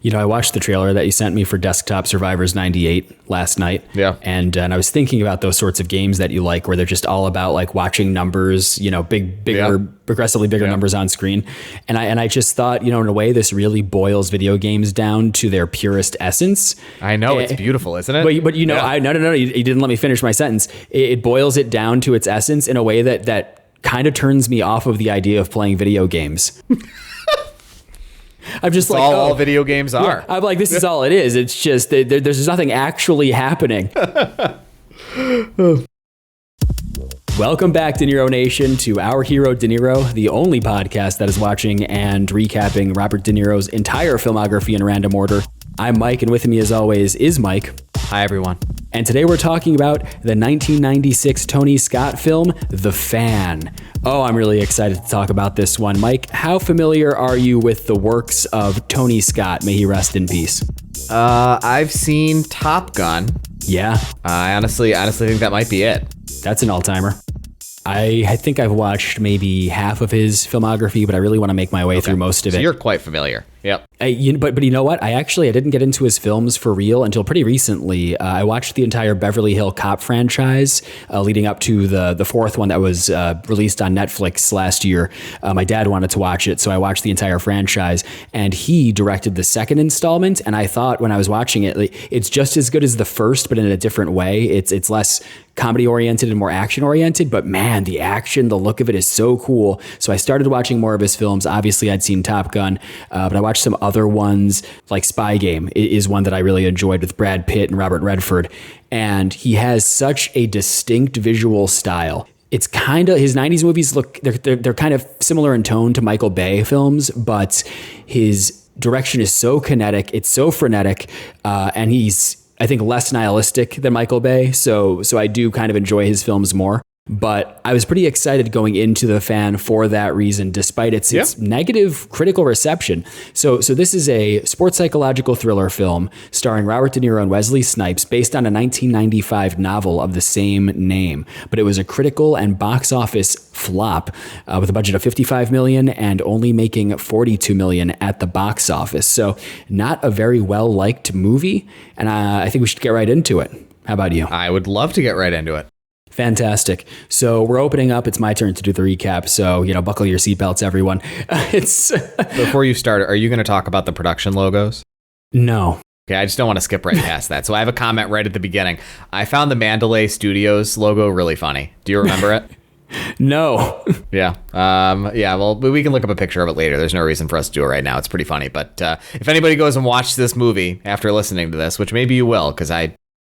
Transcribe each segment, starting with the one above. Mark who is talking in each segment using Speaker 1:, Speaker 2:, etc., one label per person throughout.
Speaker 1: You know, I watched the trailer that you sent me for Desktop Survivors 98 last night.
Speaker 2: Yeah.
Speaker 1: And I was thinking about those sorts of games that you like, where they're just all about like watching numbers, you know, bigger, progressively bigger numbers on screen. And I just thought, you know, in a way, this really boils video games down to their purest essence.
Speaker 2: I know, it's beautiful, isn't it?
Speaker 1: But you know, no, you didn't let me finish my sentence. It boils it down to its essence in a way that kind of turns me off of the idea of playing video games. I'm just
Speaker 2: all video games are.
Speaker 1: Yeah, I'm like, this is all it is. It's just there's nothing actually happening. Welcome back, De Niro Nation, to Our Hero De Niro, the only podcast that is watching and recapping Robert De Niro's entire filmography in random order. I'm Mike, and with me, as always, is Mike.
Speaker 2: Hi, everyone.
Speaker 1: And today we're talking about the 1996 Tony Scott film, The Fan. Oh, I'm really excited to talk about this one. Mike, how familiar are you with the works of Tony Scott? May he rest in peace.
Speaker 2: I've seen Top Gun.
Speaker 1: Yeah.
Speaker 2: I honestly think that might be it.
Speaker 1: That's an all-timer. I think I've watched maybe half of his filmography, but I really want to make my way through most of it.
Speaker 2: So you're quite familiar. Yep.
Speaker 1: But you know what? I didn't get into his films for real until pretty recently. I watched the entire Beverly Hills Cop franchise leading up to the fourth one that was released on Netflix last year. My dad wanted to watch it, so I watched the entire franchise, and he directed the second installment. And I thought when I was watching it, it's just as good as the first, but in a different way. It's less comedy oriented and more action oriented, but man, the action, the look of it is so cool. So I started watching more of his films. Obviously, I'd seen Top Gun, but I watched some other ones, like Spy Game is one that I really enjoyed with Brad Pitt and Robert Redford. And he has such a distinct visual style. It's kind of, his 90s movies look, they're kind of similar in tone to Michael Bay films, but his direction is so kinetic, it's so frenetic, and he's, I think, less nihilistic than Michael Bay. So I do kind of enjoy his films more. But I was pretty excited going into The Fan for that reason, despite its negative critical reception. So this is a sports psychological thriller film starring Robert De Niro and Wesley Snipes based on a 1995 novel of the same name. But it was a critical and box office flop with a budget of $55 million and only making $42 million at the box office. So not a very well-liked movie, and I think we should get right into it. How about you?
Speaker 2: I would love to get right into it.
Speaker 1: Fantastic. So we're opening up. It's my turn to do the recap. So, you know, buckle your seatbelts, everyone.
Speaker 2: Before you start, are you going to talk about the production logos?
Speaker 1: No.
Speaker 2: Okay, I just don't want to skip right past that. So I have a comment right at the beginning. I found the Mandalay Studios logo really funny. Do you remember it?
Speaker 1: No.
Speaker 2: Yeah. Well, we can look up a picture of it later. There's no reason for us to do it right now. It's pretty funny. But if anybody goes and watches this movie after listening to this, which maybe you will, because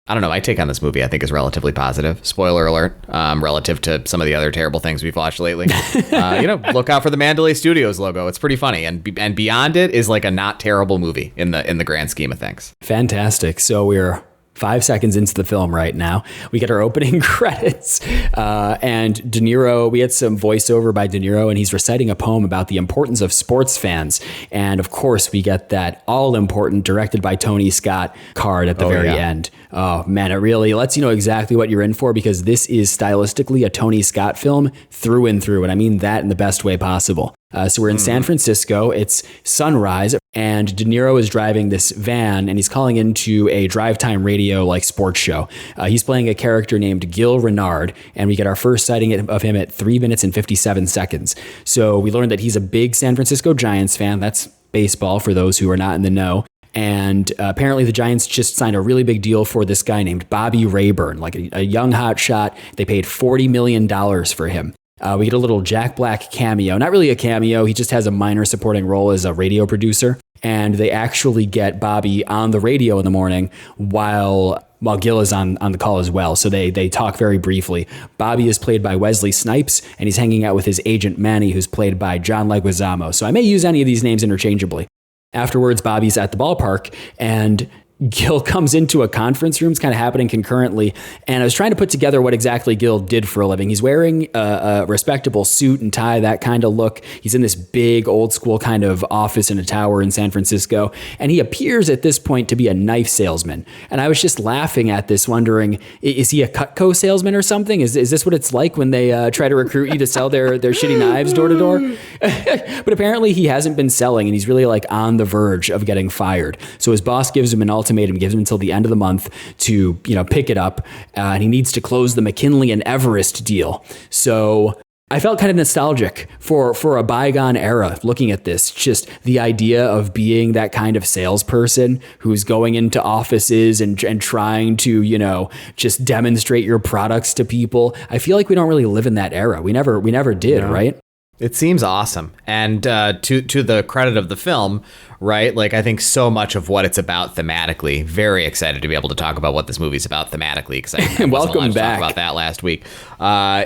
Speaker 2: I don't know, my take on this movie, I think, is relatively positive. Spoiler alert, relative to some of the other terrible things we've watched lately. Look out for the Mandalay Studios logo. It's pretty funny. And Beyond It is like a not terrible movie in the grand scheme of things.
Speaker 1: Fantastic. So we're 5 seconds into the film right now. We get our opening credits, and De Niro, we had some voiceover by De Niro, and he's reciting a poem about the importance of sports fans. And of course, we get that all important, directed by Tony Scott card at the very end. Oh man, it really lets you know exactly what you're in for, because this is stylistically a Tony Scott film through and through. And I mean that in the best way possible. So we're in San Francisco. It's sunrise, and De Niro is driving this van, and he's calling into a drive time radio like sports show. He's playing a character named Gil Renard, and we get our first sighting of him at 3 minutes and 57 seconds. So we learned that he's a big San Francisco Giants fan. That's baseball for those who are not in the know. And apparently the Giants just signed a really big deal for this guy named Bobby Rayburn, like a young hot shot. They paid $40 million for him. We get a little Jack Black cameo. Not really a cameo. He just has a minor supporting role as a radio producer. And they actually get Bobby on the radio in the morning while Gil is on the call as well. So they talk very briefly. Bobby is played by Wesley Snipes, and he's hanging out with his agent Manny, who's played by John Leguizamo. So I may use any of these names interchangeably. Afterwards, Bobby's at the ballpark, and Gil comes into a conference room. It's kind of happening concurrently. And I was trying to put together what exactly Gil did for a living. He's wearing a respectable suit and tie, that kind of look. He's in this big old school kind of office in a tower in San Francisco. And he appears at this point to be a knife salesman. And I was just laughing at this, wondering, is he a Cutco salesman or something? Is this what it's like when they try to recruit you to sell their shitty knives door to door? But apparently he hasn't been selling, and he's really like on the verge of getting fired. So his boss gives him an ultimatum, gives him until the end of the month to, pick it up. And he needs to close the McKinley and Everest deal. So I felt kind of nostalgic for a bygone era looking at this. Just the idea of being that kind of salesperson who's going into offices and trying to, just demonstrate your products to people. I feel like we don't really live in that era. We never did, right?
Speaker 2: It seems awesome. And to the credit of the film, right? Like, I think so much of what it's about thematically, very excited to be able to talk about what this movie's about thematically, because I wasn't
Speaker 1: welcome
Speaker 2: allowed to
Speaker 1: back.
Speaker 2: talk about that last week,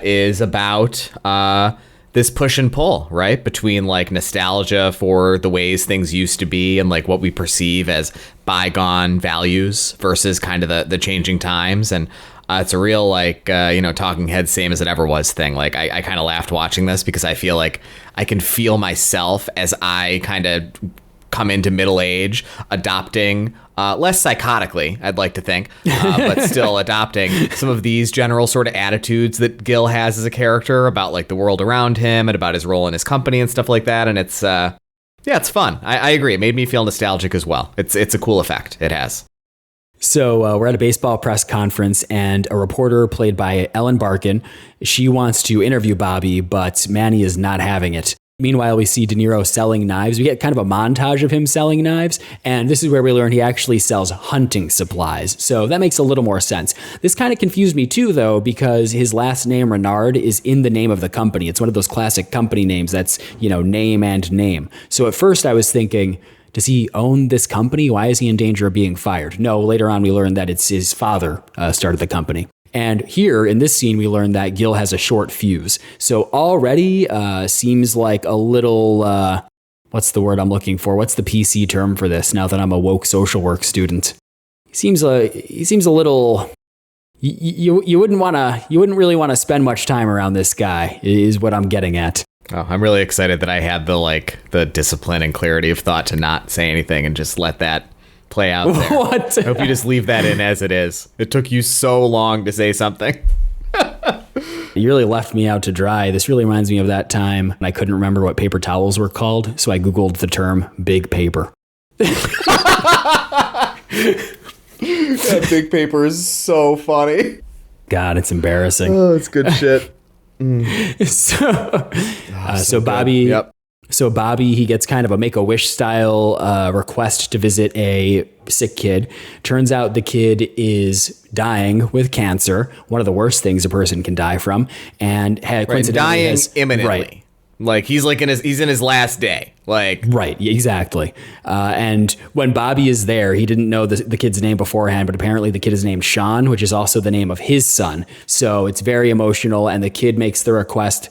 Speaker 2: is about this push and pull, right? Between like nostalgia for the ways things used to be and like what we perceive as bygone values versus kind of the changing times. And it's a real like, talking heads, same as it ever was thing. Like I kind of laughed watching this because I feel like I can feel myself as I kind of come into middle age, adopting less psychotically, I'd like to think, but still adopting some of these general sort of attitudes that Gil has as a character about like the world around him and about his role in his company and stuff like that. And it's, it's fun. I agree. It made me feel nostalgic as well. It's a cool effect. It has.
Speaker 1: So we're at a baseball press conference, and a reporter played by Ellen Barkin, she wants to interview Bobby, but Manny is not having it. Meanwhile, we see De Niro selling knives. We get kind of a montage of him selling knives, and this is where we learn he actually sells hunting supplies. So that makes a little more sense. This kind of confused me too, though, because his last name, Renard, is in the name of the company. It's one of those classic company names that's, name and name. So at first I was thinking, does he own this company? Why is he in danger of being fired? No, later on we learned that it's his father started the company. And here in this scene, we learn that Gil has a short fuse. So already seems like a little, what's the word I'm looking for? What's the PC term for this now that I'm a woke social work student? He seems a little, you wouldn't really want to spend much time around this guy, is what I'm getting at.
Speaker 2: Oh, I'm really excited that I had the discipline and clarity of thought to not say anything and just let that play out there.
Speaker 1: What?
Speaker 2: I hope you just leave that in as it is. It took you so long to say something.
Speaker 1: You really left me out to dry. This really reminds me of that time I couldn't remember what paper towels were called, so I Googled the term big paper.
Speaker 2: That big paper is so funny.
Speaker 1: God, it's embarrassing.
Speaker 2: Oh, it's good shit.
Speaker 1: So Bobby,
Speaker 2: yep.
Speaker 1: So Bobby, he gets kind of a Make-A-Wish style request to visit a sick kid. Turns out the kid is dying with cancer, one of the worst things a person can die from, and
Speaker 2: dying imminently.
Speaker 1: Right.
Speaker 2: Like he's in his last day. Like
Speaker 1: right, exactly. And when Bobby is there, he didn't know the kid's name beforehand, but apparently the kid is named Sean, which is also the name of his son. So it's very emotional, and the kid makes the request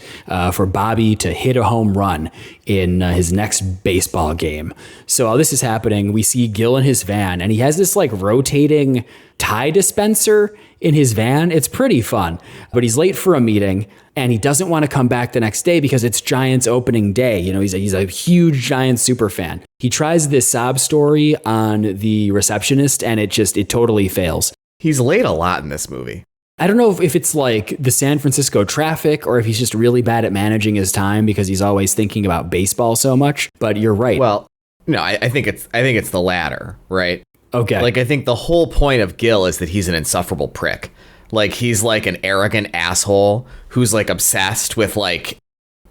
Speaker 1: for Bobby to hit a home run in his next baseball game. So while this is happening, we see Gil in his van, and he has this like rotating tie dispenser in his van. It's pretty fun, but he's late for a meeting, and he doesn't want to come back the next day because it's Giants opening day. He's a huge Giants super fan. He tries this sob story on the receptionist, and it totally fails.
Speaker 2: He's late a lot in this movie.
Speaker 1: I don't know if it's like the San Francisco traffic or if he's just really bad at managing his time because he's always thinking about baseball so much, but you're right.
Speaker 2: Well, no, I think it's the latter, right?
Speaker 1: Okay.
Speaker 2: Like, I think the whole point of Gil is that he's an insufferable prick. Like, he's like an arrogant asshole who's like obsessed with like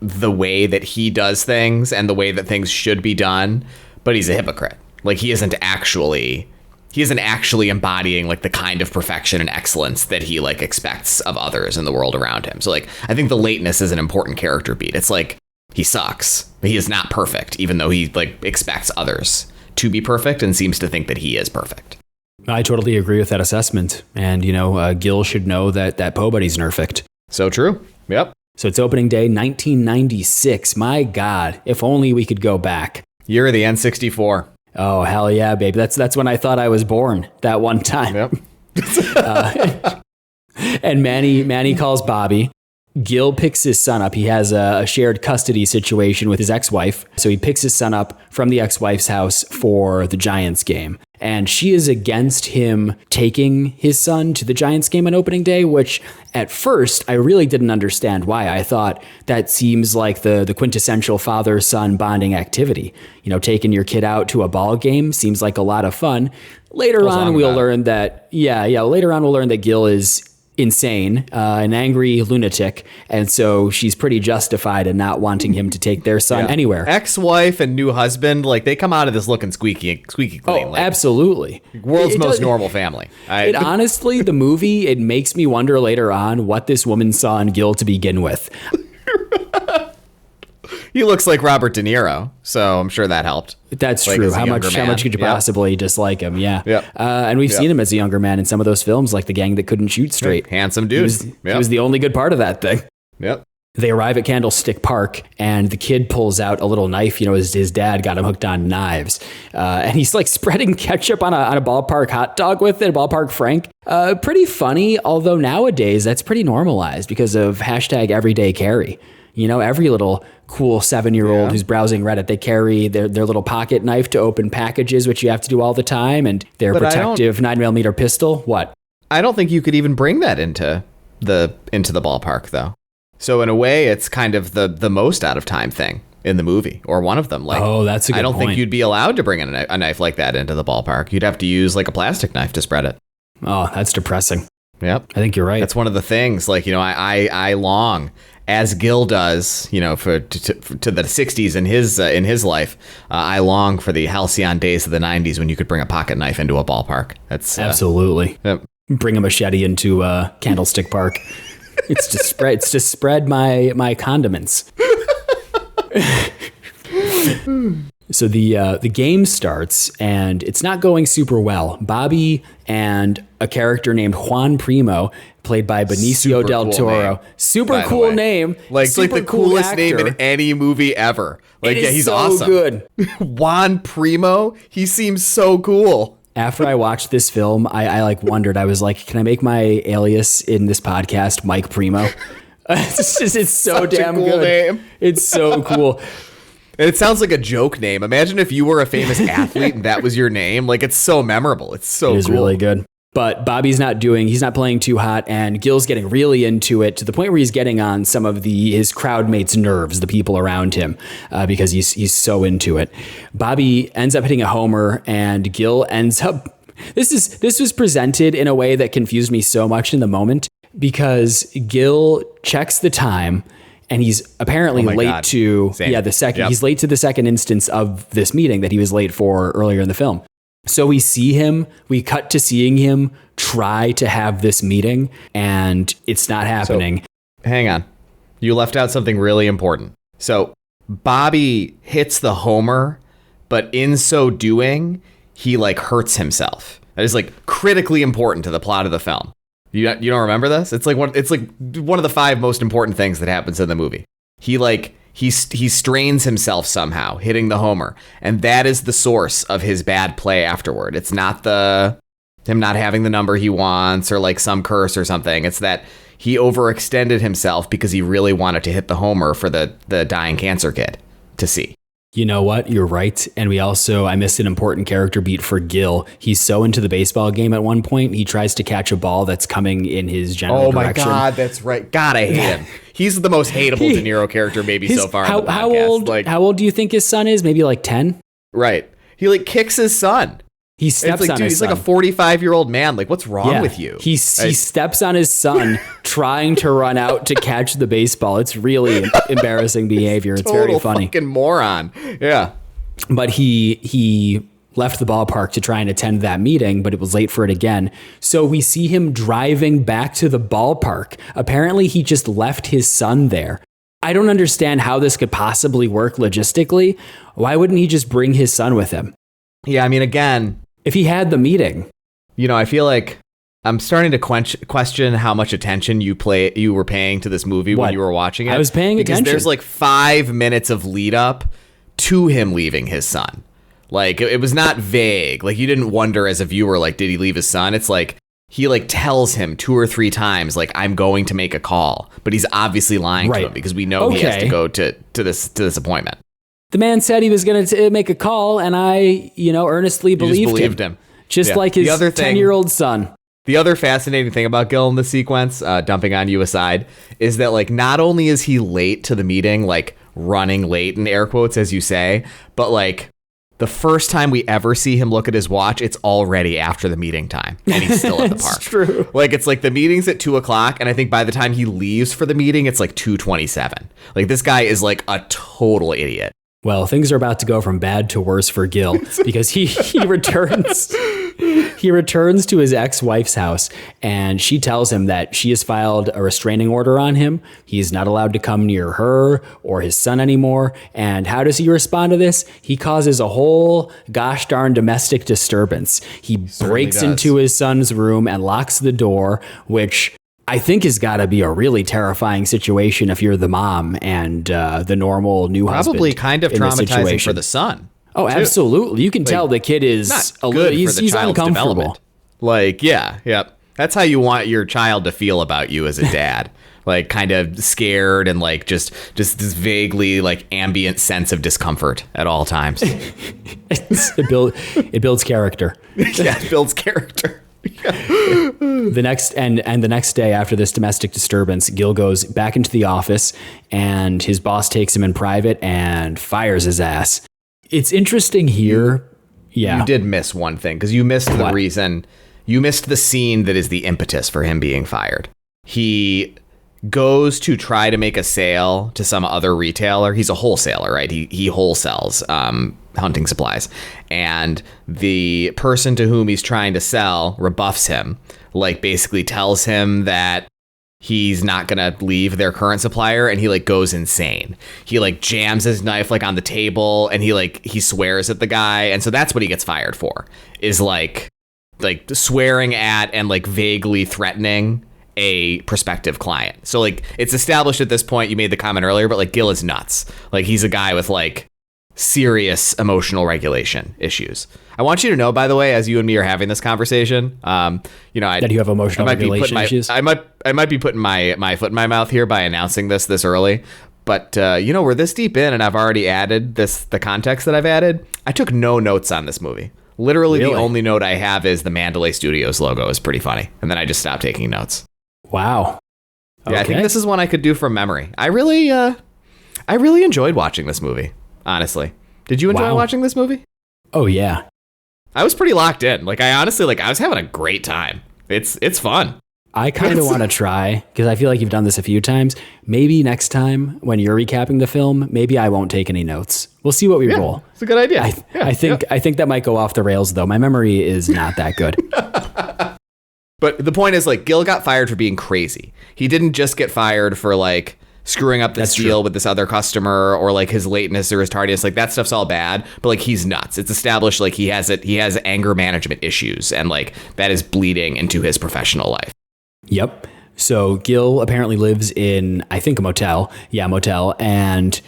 Speaker 2: the way that he does things and the way that things should be done, but he's a hypocrite. Like, he isn't actually embodying like the kind of perfection and excellence that he like expects of others in the world around him. So like, I think the lateness is an important character beat. It's like, he sucks. He is not perfect, even though he like expects others to be perfect and seems to think that he is perfect.
Speaker 1: I totally agree with that assessment. And, Gil should know that Po Buddy's nerfect.
Speaker 2: So true. Yep.
Speaker 1: So it's opening day, 1996. My God, if only we could go back.
Speaker 2: Year of the N64.
Speaker 1: Oh, hell yeah, baby. That's when I thought I was born that one time.
Speaker 2: Yep.
Speaker 1: And Manny calls Bobby. Gil picks his son up. He has a shared custody situation with his ex-wife. So he picks his son up from the ex-wife's house for the Giants game. And she is against him taking his son to the Giants game on opening day, which at first I really didn't understand why. I thought that seems like the quintessential father-son bonding activity. You know, taking your kid out to a ball game seems like a lot of fun. Later on, we'll learn that, later on we'll learn that Gil is insane, an angry lunatic, and so she's pretty justified in not wanting him to take their son anywhere.
Speaker 2: Ex-wife and new husband, like they come out of this looking squeaky clean.
Speaker 1: Oh,
Speaker 2: like,
Speaker 1: absolutely.
Speaker 2: World's most normal family.
Speaker 1: It honestly, the movie, it makes me wonder later on what this woman saw in Gil to begin with.
Speaker 2: He looks like Robert De Niro, so I'm sure that helped.
Speaker 1: That's
Speaker 2: like
Speaker 1: true. How much could you possibly dislike him? Yeah.
Speaker 2: Yep.
Speaker 1: And we've seen him as a younger man in some of those films, like The Gang That Couldn't Shoot Straight.
Speaker 2: Handsome dude.
Speaker 1: He was the only good part of that thing.
Speaker 2: Yep.
Speaker 1: They arrive at Candlestick Park, and the kid pulls out a little knife. You know, his dad got him hooked on knives. And he's like spreading ketchup on a ballpark hot dog with it, a ballpark Frank. Pretty funny, although nowadays that's pretty normalized because of hashtag everyday carry. You know, every little cool 7-year-old who's browsing Reddit, they carry their little pocket knife to open packages, which you have to do all the time, and their protective 9mm pistol. What?
Speaker 2: I don't think you could even bring that into the ballpark, though. So in a way, it's kind of the most out of time thing in the movie, or one of them. Like,
Speaker 1: oh, that's a good
Speaker 2: I don't
Speaker 1: point.
Speaker 2: think you'd be allowed to bring a knife like that into the ballpark. You'd have to use like a plastic knife to spread it.
Speaker 1: Oh, that's depressing.
Speaker 2: Yep.
Speaker 1: I think you're right.
Speaker 2: That's one of the things. Like, you know, I long, as Gil does, you know, to the 60s in his life. I long for the halcyon days of the 90s when you could bring a pocket knife into a ballpark. That's
Speaker 1: absolutely.
Speaker 2: Yep.
Speaker 1: Bring a machete into Candlestick Park. It's to spread my condiments. So the game starts, and it's not going super well. Bobby and a character named Juan Primo, played by Benicio del Toro. Super cool name.
Speaker 2: Like, it's like the coolest name in any movie ever. Like, yeah, he's so awesome.
Speaker 1: Good.
Speaker 2: Juan Primo, he seems so cool.
Speaker 1: After I watched this film, I like wondered. I was like, can I make my alias in this podcast Mike Primo? It's so damn
Speaker 2: cool
Speaker 1: good.
Speaker 2: Name.
Speaker 1: It's so cool.
Speaker 2: And it sounds like a joke name. Imagine if you were a famous athlete and that was your name. Like, it's so memorable. It's so cool.
Speaker 1: It is really good. But Bobby's he's not playing too hot, and Gil's getting really into it to the point where he's getting on some of his crowd mates' nerves, the people around him, because he's so into it. Bobby ends up hitting a homer, and Gil ends up. This was presented in a way that confused me so much in the moment, because Gil checks the time. And he's apparently late to the second. Yep. He's late to the second instance of this meeting that he was late for earlier in the film. So we cut to seeing him try to have this meeting, and it's not happening.
Speaker 2: So, hang on. You left out something really important. So Bobby hits the homer, but in so doing, he like hurts himself. That is like critically important to the plot of the film. You don't remember this? It's like one of the 5 most important things that happens in the movie. He strains himself somehow hitting the homer, and that is the source of his bad play afterward. It's not him not having the number he wants or like some curse or something. It's that he overextended himself because he really wanted to hit the homer for the dying cancer kid to see.
Speaker 1: You know what? You're right. And I missed an important character beat for Gil. He's so into the baseball game at one point, he tries to catch a ball that's coming in his general direction.
Speaker 2: Oh my God, that's right. God, I hate him. He's the most hateable De Niro character maybe so far in the podcast.
Speaker 1: How old do you think his son is? Maybe like 10?
Speaker 2: Right. He like kicks his son.
Speaker 1: He steps on his son.
Speaker 2: He's like a 45-year-old man. Like, what's wrong with you?
Speaker 1: He steps on his son trying to run out to catch the baseball. It's really embarrassing behavior. It's very funny.
Speaker 2: Fucking moron. Yeah.
Speaker 1: But he left the ballpark to try and attend that meeting, but it was late for it again. So we see him driving back to the ballpark. Apparently, he just left his son there. I don't understand how this could possibly work logistically. Why wouldn't he just bring his son with him?
Speaker 2: Yeah, I mean, again,
Speaker 1: if he had the meeting.
Speaker 2: You know, I feel like I'm starting to question how much attention you were paying to this movie when you were watching it.
Speaker 1: I was paying attention.
Speaker 2: Because there's like 5 minutes of lead up to him leaving his son. Like it was not vague. Like you didn't wonder as a viewer, like, did he leave his son? It's like he like tells him 2 or 3 times, like, I'm going to make a call, but he's obviously lying to him because we know he has to go to this appointment.
Speaker 1: The man said he was going to make a call, and I, earnestly believed him. Just like his 10-year-old son.
Speaker 2: The other fascinating thing about Gil in this sequence, dumping on you aside, is that, like, not only is he late to the meeting, like, running late in air quotes, as you say, but, like, the first time we ever see him look at his watch, it's already after the meeting time, and he's still at the park.
Speaker 1: It's true.
Speaker 2: Like, it's like the meeting's at 2:00, and I think by the time he leaves for the meeting, it's like 2:27. Like, this guy is, like, a total idiot.
Speaker 1: Well, things are about to go from bad to worse for Gil because he returns. He returns to his ex-wife's house, and she tells him that she has filed a restraining order on him. He's not allowed to come near her or his son anymore. And how does he respond to this? He causes a whole gosh darn domestic disturbance. He breaks into his son's room and locks the door, which I think has got to be a really terrifying situation if you're the mom and the normal new husband.
Speaker 2: Probably kind of traumatizing for the son.
Speaker 1: Oh, too. Absolutely. You can tell the kid is
Speaker 2: not good for the child's
Speaker 1: uncomfortable.
Speaker 2: Development. Like, yeah. That's how you want your child to feel about you as a dad. Like, kind of scared and like just this vaguely like ambient sense of discomfort at all times.
Speaker 1: It builds character.
Speaker 2: Yeah, it builds character.
Speaker 1: The next day after this domestic disturbance, Gil goes back into the office and his boss takes him in private and fires his ass. It's interesting here. Yeah.
Speaker 2: You did miss one thing because you missed the reason. You missed the scene that is the impetus for him being fired. He goes to try to make a sale to some other retailer. He's a wholesaler, right? He wholesales hunting supplies. And the person to whom he's trying to sell rebuffs him, like basically tells him that he's not gonna leave their current supplier, and he like goes insane. He like jams his knife like on the table, and he swears at the guy, and so that's what he gets fired for, is like swearing at and like vaguely threatening a prospective client. So like it's established at this point, you made the comment earlier, but like Gil is nuts. Like he's a guy with like serious emotional regulation issues. I want you to know, by the way, as you and me are having this conversation, that
Speaker 1: you have emotional regulation issues.
Speaker 2: I might be putting my foot in my mouth here by announcing this early, but we're this deep in, and I've already added the context that I've added. I took no notes on this movie. Literally, the only note I have is the Mandalay Studios logo is pretty funny, and then I just stopped taking notes.
Speaker 1: Wow. Okay.
Speaker 2: Yeah, I think this is one I could do from memory. I really enjoyed watching this movie. Honestly, did you enjoy watching this movie?
Speaker 1: Oh yeah.
Speaker 2: I was pretty locked in. Like I honestly, like I was having a great time. It's fun.
Speaker 1: I kind of want to try because I feel like you've done this a few times. Maybe next time when you're recapping the film, maybe I won't take any notes. We'll see what we roll.
Speaker 2: It's a good idea.
Speaker 1: I think that might go off the rails though. My memory is not that good.
Speaker 2: But the point is, like, Gil got fired for being crazy. He didn't just get fired for like screwing up this deal with this other customer or like his lateness or his tardiness. Like that stuff's all bad, but like he's nuts. It's established like he has anger management issues, and like that is bleeding into his professional life.
Speaker 1: Yep. So Gil apparently lives in, I think, a motel. Yeah, motel. And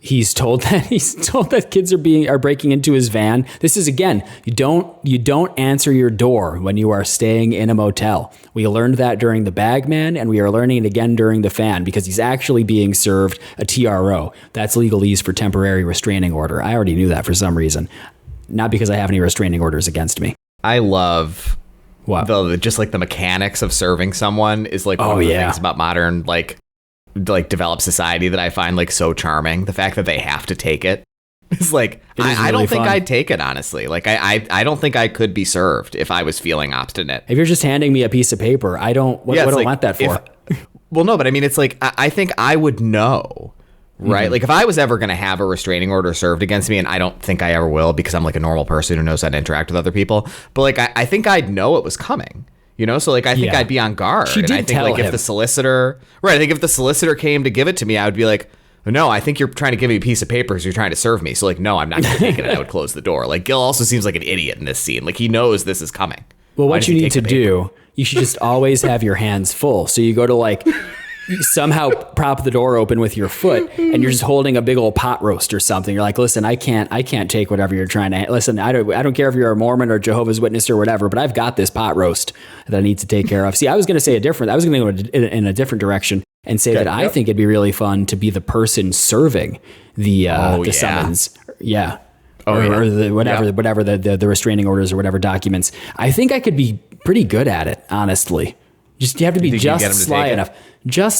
Speaker 1: he's told that kids are breaking into his van. This is, again, you don't answer your door when you are staying in a motel. We learned that during The Bagman, and we are learning it again during The Fan, because he's actually being served a TRO. That's legalese for temporary restraining order. I already knew that for some reason. Not because I have any restraining orders against me.
Speaker 2: I love
Speaker 1: what?
Speaker 2: Just like the mechanics of serving someone is like one of the things about modern like developed society that I find like so charming. The fact that they have to take it is like, I don't think I'd take it, honestly. Like I don't think I could be served if I was feeling obstinate.
Speaker 1: If you're just handing me a piece of paper, what do I want that for?
Speaker 2: Well, no, but I mean, it's like, I think I would know, right? Mm-hmm. Like if I was ever going to have a restraining order served against me, and I don't think I ever will because I'm like a normal person who knows how to interact with other people, but like, I think I'd know it was coming. You know, so like I think I'd be on guard.
Speaker 1: She did
Speaker 2: and I think like if the solicitor came to give it to me, I would be like, no, I think you're trying to give me a piece of paper because you're trying to serve me. So like, no, I'm not going to take it. And I would close the door. Like Gil also seems like an idiot in this scene. Like he knows this is coming.
Speaker 1: Well, what you need to do, you should just always have your hands full. So you go to like somehow prop the door open with your foot and you're just holding a big old pot roast or something. You're like, listen, I can't take whatever you're trying to, listen, I don't care if you're a Mormon or Jehovah's Witness or whatever, but I've got this pot roast that I need to take care of. See, I was going to go in a different direction and say that I think it'd be really fun to be the person serving the summons. Yeah. Or the whatever the restraining orders or whatever documents. I think I could be pretty good at it, honestly. You have to be just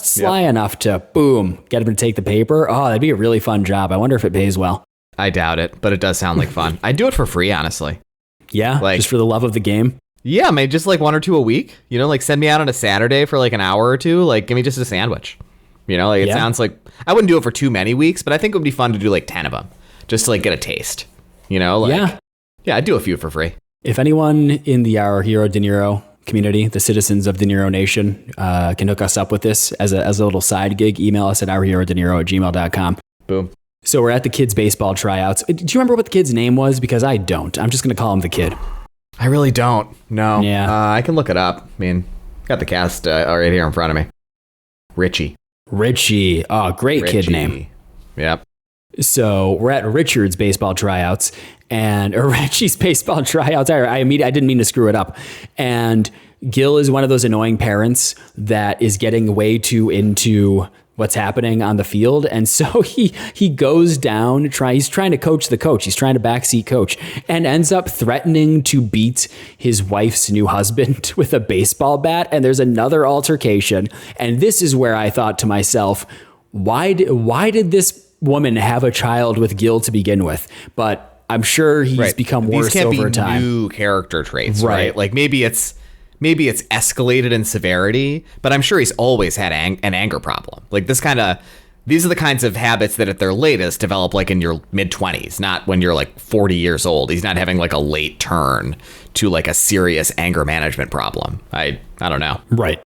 Speaker 1: sly enough to boom, get him to take the paper. Oh, that'd be a really fun job. I wonder if it pays well.
Speaker 2: I doubt it, but it does sound like fun. I'd do it for free, honestly.
Speaker 1: Yeah, just for the love of the game.
Speaker 2: Yeah, maybe just like 1 or 2 a week. Like send me out on a Saturday for like an hour or two. Like give me just a sandwich. It sounds like I wouldn't do it for too many weeks, but I think it would be fun to do like 10 of them, just to like get a taste. Yeah, I'd do a few for free.
Speaker 1: If anyone in the Our Hero De Niro community, the citizens of De Niro Nation, can hook us up with this as a little side gig, email us at ourherodeniro@gmail.com.
Speaker 2: Boom.
Speaker 1: So we're at the kids' baseball tryouts. Do you remember what the kid's name was? Because I don't. I'm just going to call him the kid.
Speaker 2: I really don't. No.
Speaker 1: Yeah.
Speaker 2: I can look it up. I mean, got the cast right here in front of me. Richie. Oh, great Richie. Kid name. Yep.
Speaker 1: So we're at Richard's baseball tryouts or Richie's baseball tryouts. I didn't mean to screw it up. And Gil is one of those annoying parents that is getting way too into what's happening on the field. And so he goes down, he's trying to coach the coach. He's trying to backseat coach and ends up threatening to beat his wife's new husband with a baseball bat. And there's another altercation. And this is where I thought to myself, why did this woman have a child with Gil to begin with? But I'm sure he's become worse over time.
Speaker 2: These can't be new character traits, right? Like maybe it's escalated in severity, but I'm sure he's always had an anger problem. Like these are the kinds of habits that at their latest develop like in your mid-20s, not when you're like 40 years old. He's not having like a late turn to like a serious anger management problem. I don't know.
Speaker 1: Right.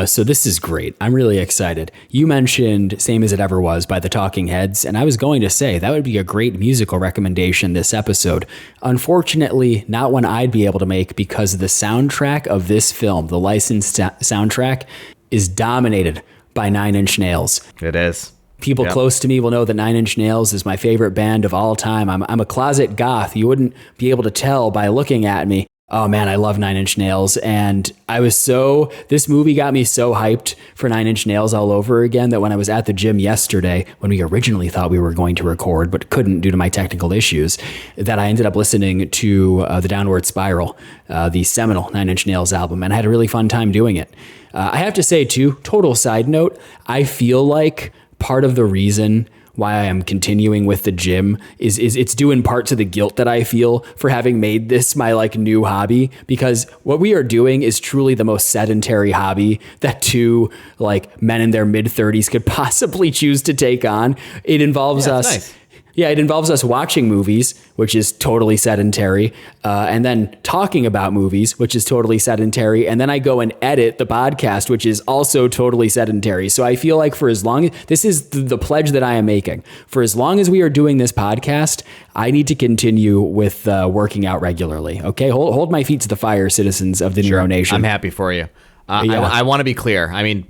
Speaker 1: So this is great. I'm really excited. You mentioned Same as It Ever Was by the Talking Heads, and I was going to say that would be a great musical recommendation this episode. Unfortunately, not one I'd be able to make because the soundtrack of this film, the licensed soundtrack, is dominated by Nine Inch Nails.
Speaker 2: It is.
Speaker 1: People close to me will know that Nine Inch Nails is my favorite band of all time. I'm a closet goth. You wouldn't be able to tell by looking at me. Oh man, I love Nine Inch Nails. And this movie got me so hyped for Nine Inch Nails all over again that when I was at the gym yesterday, when we originally thought we were going to record, but couldn't due to my technical issues, that I ended up listening to The Downward Spiral, the seminal Nine Inch Nails album. And I had a really fun time doing it. I have to say too, total side note, I feel like part of the reason why I am continuing with the gym is it's due in part to the guilt that I feel for having made this my like new hobby, because what we are doing is truly the most sedentary hobby that two like men in their mid 30s could possibly choose to take on. It involves us. Nice. Yeah, it involves us watching movies, which is totally sedentary, and then talking about movies, which is totally sedentary, and then I go and edit the podcast, which is also totally sedentary. So I feel like this is the pledge that I am making. For as long as we are doing this podcast, I need to continue with working out regularly. Okay, hold my feet to the fire, citizens of the Nero Nation.
Speaker 2: I'm happy for you. I want to be clear. I mean,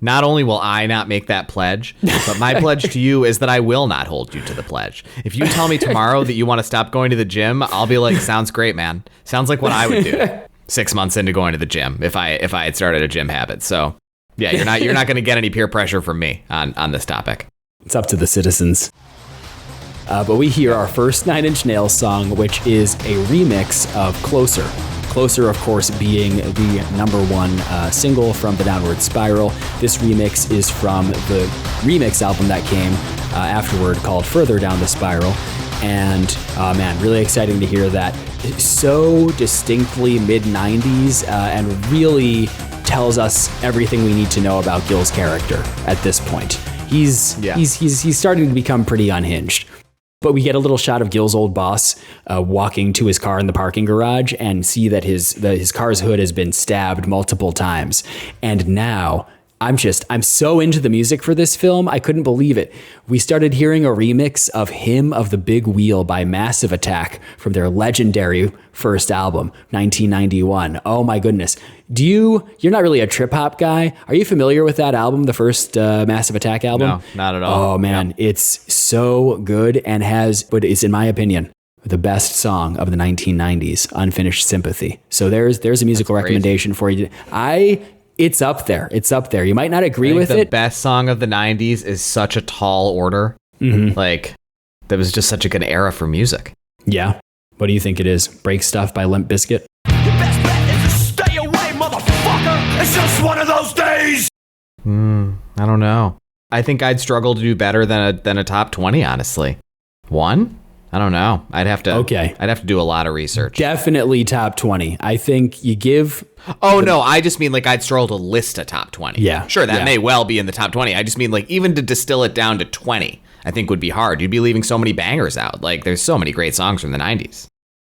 Speaker 2: not only will I not make that pledge, but my pledge to you is that I will not hold you to the pledge. If you tell me tomorrow that you want to stop going to the gym, I'll be like, sounds great, man. Sounds like what I would do 6 months into going to the gym if I had started a gym habit. So yeah, you're not going to get any peer pressure from me on this topic.
Speaker 1: It's up to the citizens. But we hear our first Nine Inch Nails song, which is a remix of Closer. Closer, of course, being the #1 single from The Downward Spiral. This remix is from the remix album that came afterward called Further Down the Spiral. And man, really exciting to hear that. So distinctly mid-90s and really tells us everything we need to know about Gil's character at this point. He's starting to become pretty unhinged. But we get a little shot of Gil's old boss walking to his car in the parking garage and see that his car's hood has been stabbed multiple times. And now I'm so into the music for this film. I couldn't believe it. We started hearing a remix of Hymn of the Big Wheel by Massive Attack from their legendary first album, 1991. Oh my goodness. You're not really a trip hop guy. Are you familiar with that album, the first Massive Attack album?
Speaker 2: No, not at all.
Speaker 1: Oh man, it's so good and but it's, in my opinion, the best song of the 1990s, Unfinished Sympathy. So there's a musical recommendation for you. It's up there. It's up there. You might not agree with it.
Speaker 2: The best song of the 90s is such a tall order.
Speaker 1: Mm-hmm.
Speaker 2: Like, that was just such a good era for music.
Speaker 1: Yeah. What do you think it is? Break Stuff by Limp Bizkit?
Speaker 3: Your best bet is to stay away, motherfucker. It's just one of those days.
Speaker 2: I don't know. I think I'd struggle to do better than a top 20, honestly. One? I don't know. I'd have to do a lot of research.
Speaker 1: Definitely top 20. I think you give...
Speaker 2: Oh, no, I just mean like I'd struggle to list a top 20.
Speaker 1: Yeah.
Speaker 2: Sure, that may well be in the top 20. I just mean like even to distill it down to 20, I think would be hard. You'd be leaving so many bangers out. Like there's so many great songs from the 90s.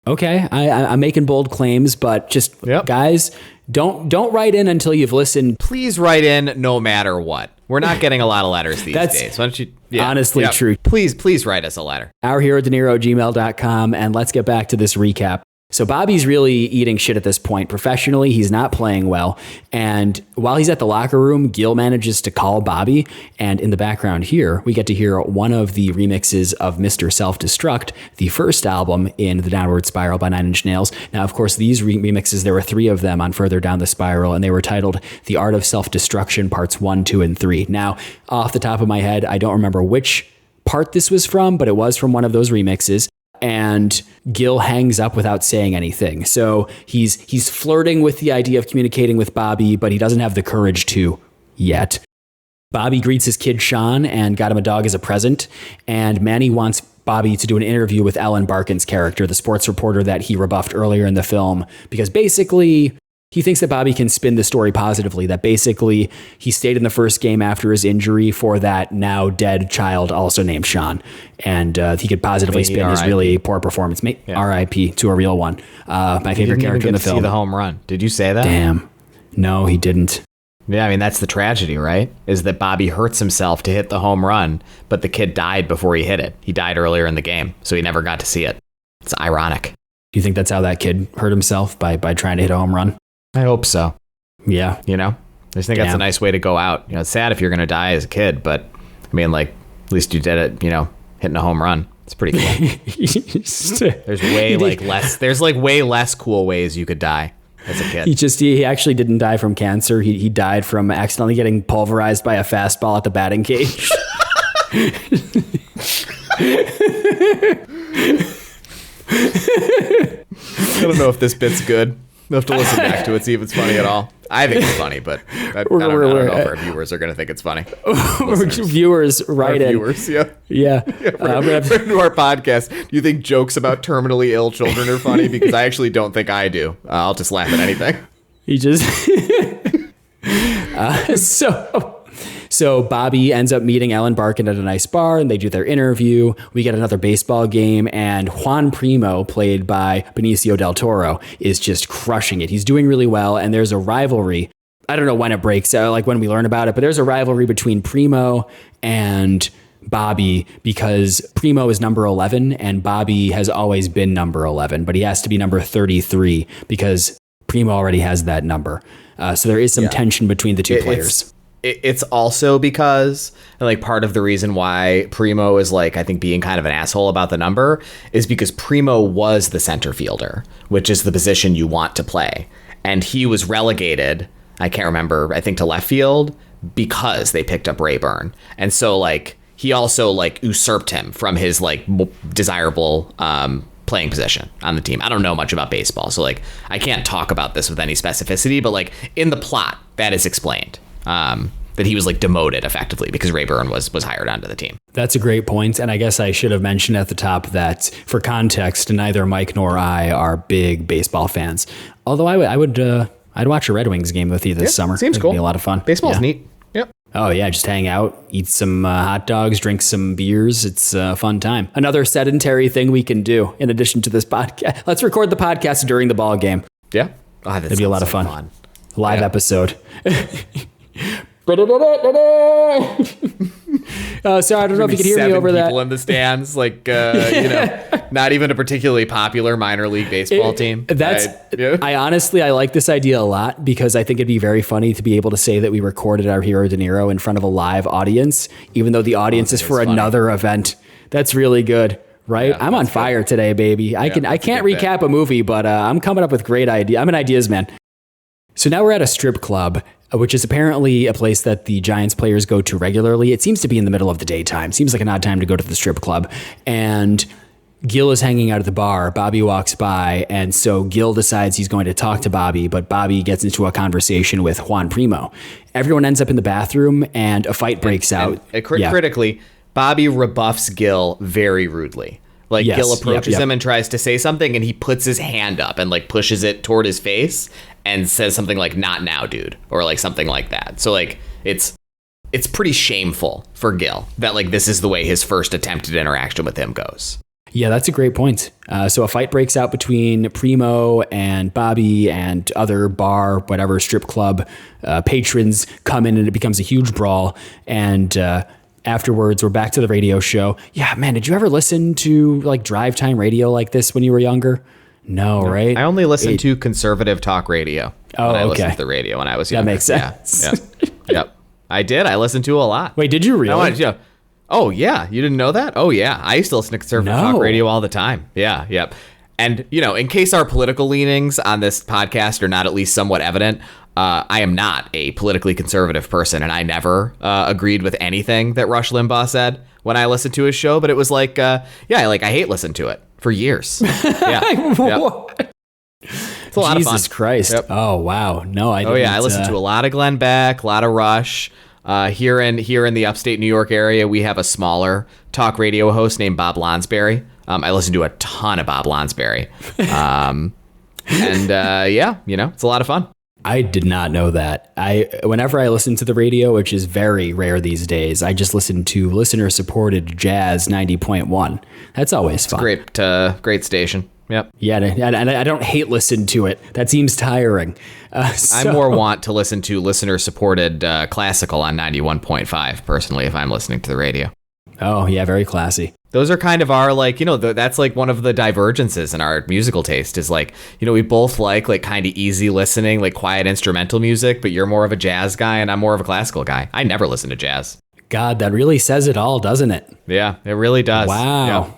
Speaker 1: Okay, I'm making bold claims, but just guys, don't write in until you've listened.
Speaker 2: Please write in no matter what. We're not getting a lot of letters these days. Why don't you? Yeah,
Speaker 1: honestly true.
Speaker 2: Please write us a letter.
Speaker 1: OurHeroDeNiro@gmail.com, and let's get back to this recap. So Bobby's really eating shit at this point. Professionally, he's not playing well. And while he's at the locker room, Gil manages to call Bobby. And in the background here, we get to hear one of the remixes of Mr. Self-Destruct, the first album in the Downward Spiral by Nine Inch Nails. Now, of course, these remixes, there were 3 of them on Further Down the Spiral, and they were titled The Art of Self-Destruction Parts 1, 2, and 3. Now, off the top of my head, I don't remember which part this was from, but it was from one of those remixes. And Gil hangs up without saying anything. So he's flirting with the idea of communicating with Bobby, but he doesn't have the courage to yet. Bobby greets his kid Sean and got him a dog as a present. And Manny wants Bobby to do an interview with Alan Barkin's character, the sports reporter that he rebuffed earlier in the film, because basically he thinks that Bobby can spin the story positively, that basically he stayed in the first game after his injury for that now dead child also named Sean. And he could positively spin his really poor performance. R.I.P. to a real one. My favorite character in the film.
Speaker 2: See the home run. Did you say that?
Speaker 1: Damn. No, he didn't.
Speaker 2: Yeah, I mean, that's the tragedy, right? Is that Bobby hurts himself to hit the home run, but the kid died before he hit it. He died earlier in the game, so he never got to see it. It's ironic.
Speaker 1: Do you think that's how that kid hurt himself, by trying to hit a home run?
Speaker 2: I hope so.
Speaker 1: Yeah.
Speaker 2: You know, I just think that's a nice way to go out. You know, it's sad if you're going to die as a kid, but I mean, like, at least you did it, you know, hitting a home run. It's pretty cool. There's way less cool ways you could die as a kid.
Speaker 1: He actually didn't die from cancer. He died from accidentally getting pulverized by a fastball at the batting cage.
Speaker 2: I don't know if this bit's good. We'll have to listen back to it, see if it's funny at all. I think it's funny, but I don't know if our viewers are going to think it's funny.
Speaker 1: Viewers, right in.
Speaker 2: Viewers, yeah.
Speaker 1: Yeah.
Speaker 2: To our podcast. Do you think jokes about terminally ill children are funny? Because I actually don't think I do. I'll just laugh at anything.
Speaker 1: He just... So Bobby ends up meeting Alan Barkin at a nice bar, and they do their interview. We get another baseball game, and Juan Primo, played by Benicio del Toro, is just crushing it. He's doing really well, and there's a rivalry. I don't know when it breaks out, like when we learn about it, but there's a rivalry between Primo and Bobby because Primo is number 11, and Bobby has always been number 11, but he has to be number 33 because Primo already has that number. So there is some tension between the two players.
Speaker 2: It's also because, like, part of the reason why Primo is, like, I think being kind of an asshole about the number is because Primo was the center fielder, which is the position you want to play. And he was relegated, I can't remember, I think to left field because they picked up Rayburn. And so, like, he also, like, usurped him from his, like, desirable playing position on the team. I don't know much about baseball, so, like, I can't talk about this with any specificity, but, like, in the plot, that is explained. That he was like demoted effectively because Rayburn was hired onto the team.
Speaker 1: That's a great point. And I guess I should have mentioned at the top that for context, neither Mike nor I are big baseball fans. Although I'd watch a Red Wings game with you this summer.
Speaker 2: Seems cool.
Speaker 1: It'd be a lot of fun.
Speaker 2: Baseball's neat. Yep.
Speaker 1: Oh yeah. Just hang out, eat some hot dogs, drink some beers. It's a fun time. Another sedentary thing we can do in addition to this podcast. Let's record the podcast during the ball game.
Speaker 2: Yeah.
Speaker 1: That'd be a lot of fun. Live episode. So I don't know if you can hear me over that.
Speaker 2: People in the stands, like not even a particularly popular minor league baseball team.
Speaker 1: I honestly like this idea a lot because I think it'd be very funny to be able to say that we recorded Our Hero De Niro in front of a live audience, even though the audience is for another event. That's really good. Right? I'm on fire today, baby. I can't recap a movie, but I'm coming up with great ideas. I'm an ideas man. So now we're at a strip club, which is apparently a place that the Giants players go to regularly. It seems to be in the middle of the daytime. Seems like an odd time to go to the strip club. And Gil is hanging out at the bar. Bobby walks by, and so Gil decides he's going to talk to Bobby, but Bobby gets into a conversation with Juan Primo. Everyone ends up in the bathroom, and a fight breaks out.
Speaker 2: Critically, Bobby rebuffs Gil very rudely. Like, Gil approaches him and tries to say something, and he puts his hand up and like pushes it toward his face and says something like, "Not now, dude," or like something like that. So like it's pretty shameful for Gil that like this is the way his first attempted interaction with him goes.
Speaker 1: Yeah, that's a great point. So a fight breaks out between Primo and Bobby, and other bar, whatever, strip club patrons come in, and it becomes a huge brawl. And afterwards, we're back to the radio show. Yeah, man, did you ever listen to like drive time radio like this when you were younger? No, right?
Speaker 2: I only listened to conservative talk radio.
Speaker 1: Oh,
Speaker 2: I
Speaker 1: okay.
Speaker 2: listened to the radio when I was younger.
Speaker 1: That makes sense.
Speaker 2: Yeah. Yep. I did. I listened to a lot.
Speaker 1: Wait, did you really?
Speaker 2: Oh, yeah. You didn't know that? Oh, yeah. I used to listen to conservative talk radio all the time. Yeah. Yep. And, in case our political leanings on this podcast are not at least somewhat evident, I am not a politically conservative person, and I never agreed with anything that Rush Limbaugh said when I listened to his show. But it was like, I hate listening to it for years. Yeah. Yep. It's a lot of fun.
Speaker 1: Jesus Christ. Yep. Oh, wow. No, I didn't.
Speaker 2: Oh, yeah. I listened to a lot of Glenn Beck, a lot of Rush. Here in the upstate New York area, we have a smaller talk radio host named Bob Lonsberry. I listen to a ton of Bob Lonsberry. It's a lot of fun.
Speaker 1: I did not know that. Whenever I listen to the radio, which is very rare these days, I just listen to listener-supported Jazz 90.1. That's always fun.
Speaker 2: Great station. Yep.
Speaker 1: Yeah, and I don't hate listen to it. That seems tiring.
Speaker 2: I more want to listen to listener-supported classical on 91.5, personally, if I'm listening to the radio.
Speaker 1: Oh, yeah, very classy.
Speaker 2: Those are kind of our, that's like one of the divergences in our musical taste is like, we both like kind of easy listening, like quiet instrumental music, but you're more of a jazz guy and I'm more of a classical guy. I never listen to jazz.
Speaker 1: God, that really says it all, doesn't it?
Speaker 2: Yeah, it really does.
Speaker 1: Wow.
Speaker 2: Yeah.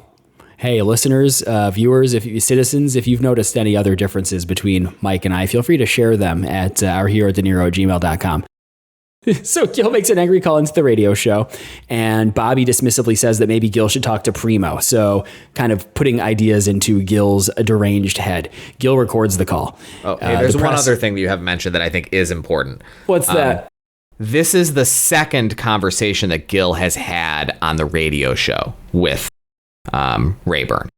Speaker 1: Hey, listeners, viewers, citizens, if you've noticed any other differences between Mike and I, feel free to share them at ourherodeniro@gmail.com. So Gil makes an angry call into the radio show, and Bobby dismissively says that maybe Gil should talk to Primo. So kind of putting ideas into Gil's deranged head. Gil records the call.
Speaker 2: Oh, hey, there's one other thing that you haven't mentioned that I think is important.
Speaker 1: What's that?
Speaker 2: This is the second conversation that Gil has had on the radio show with Rayburn.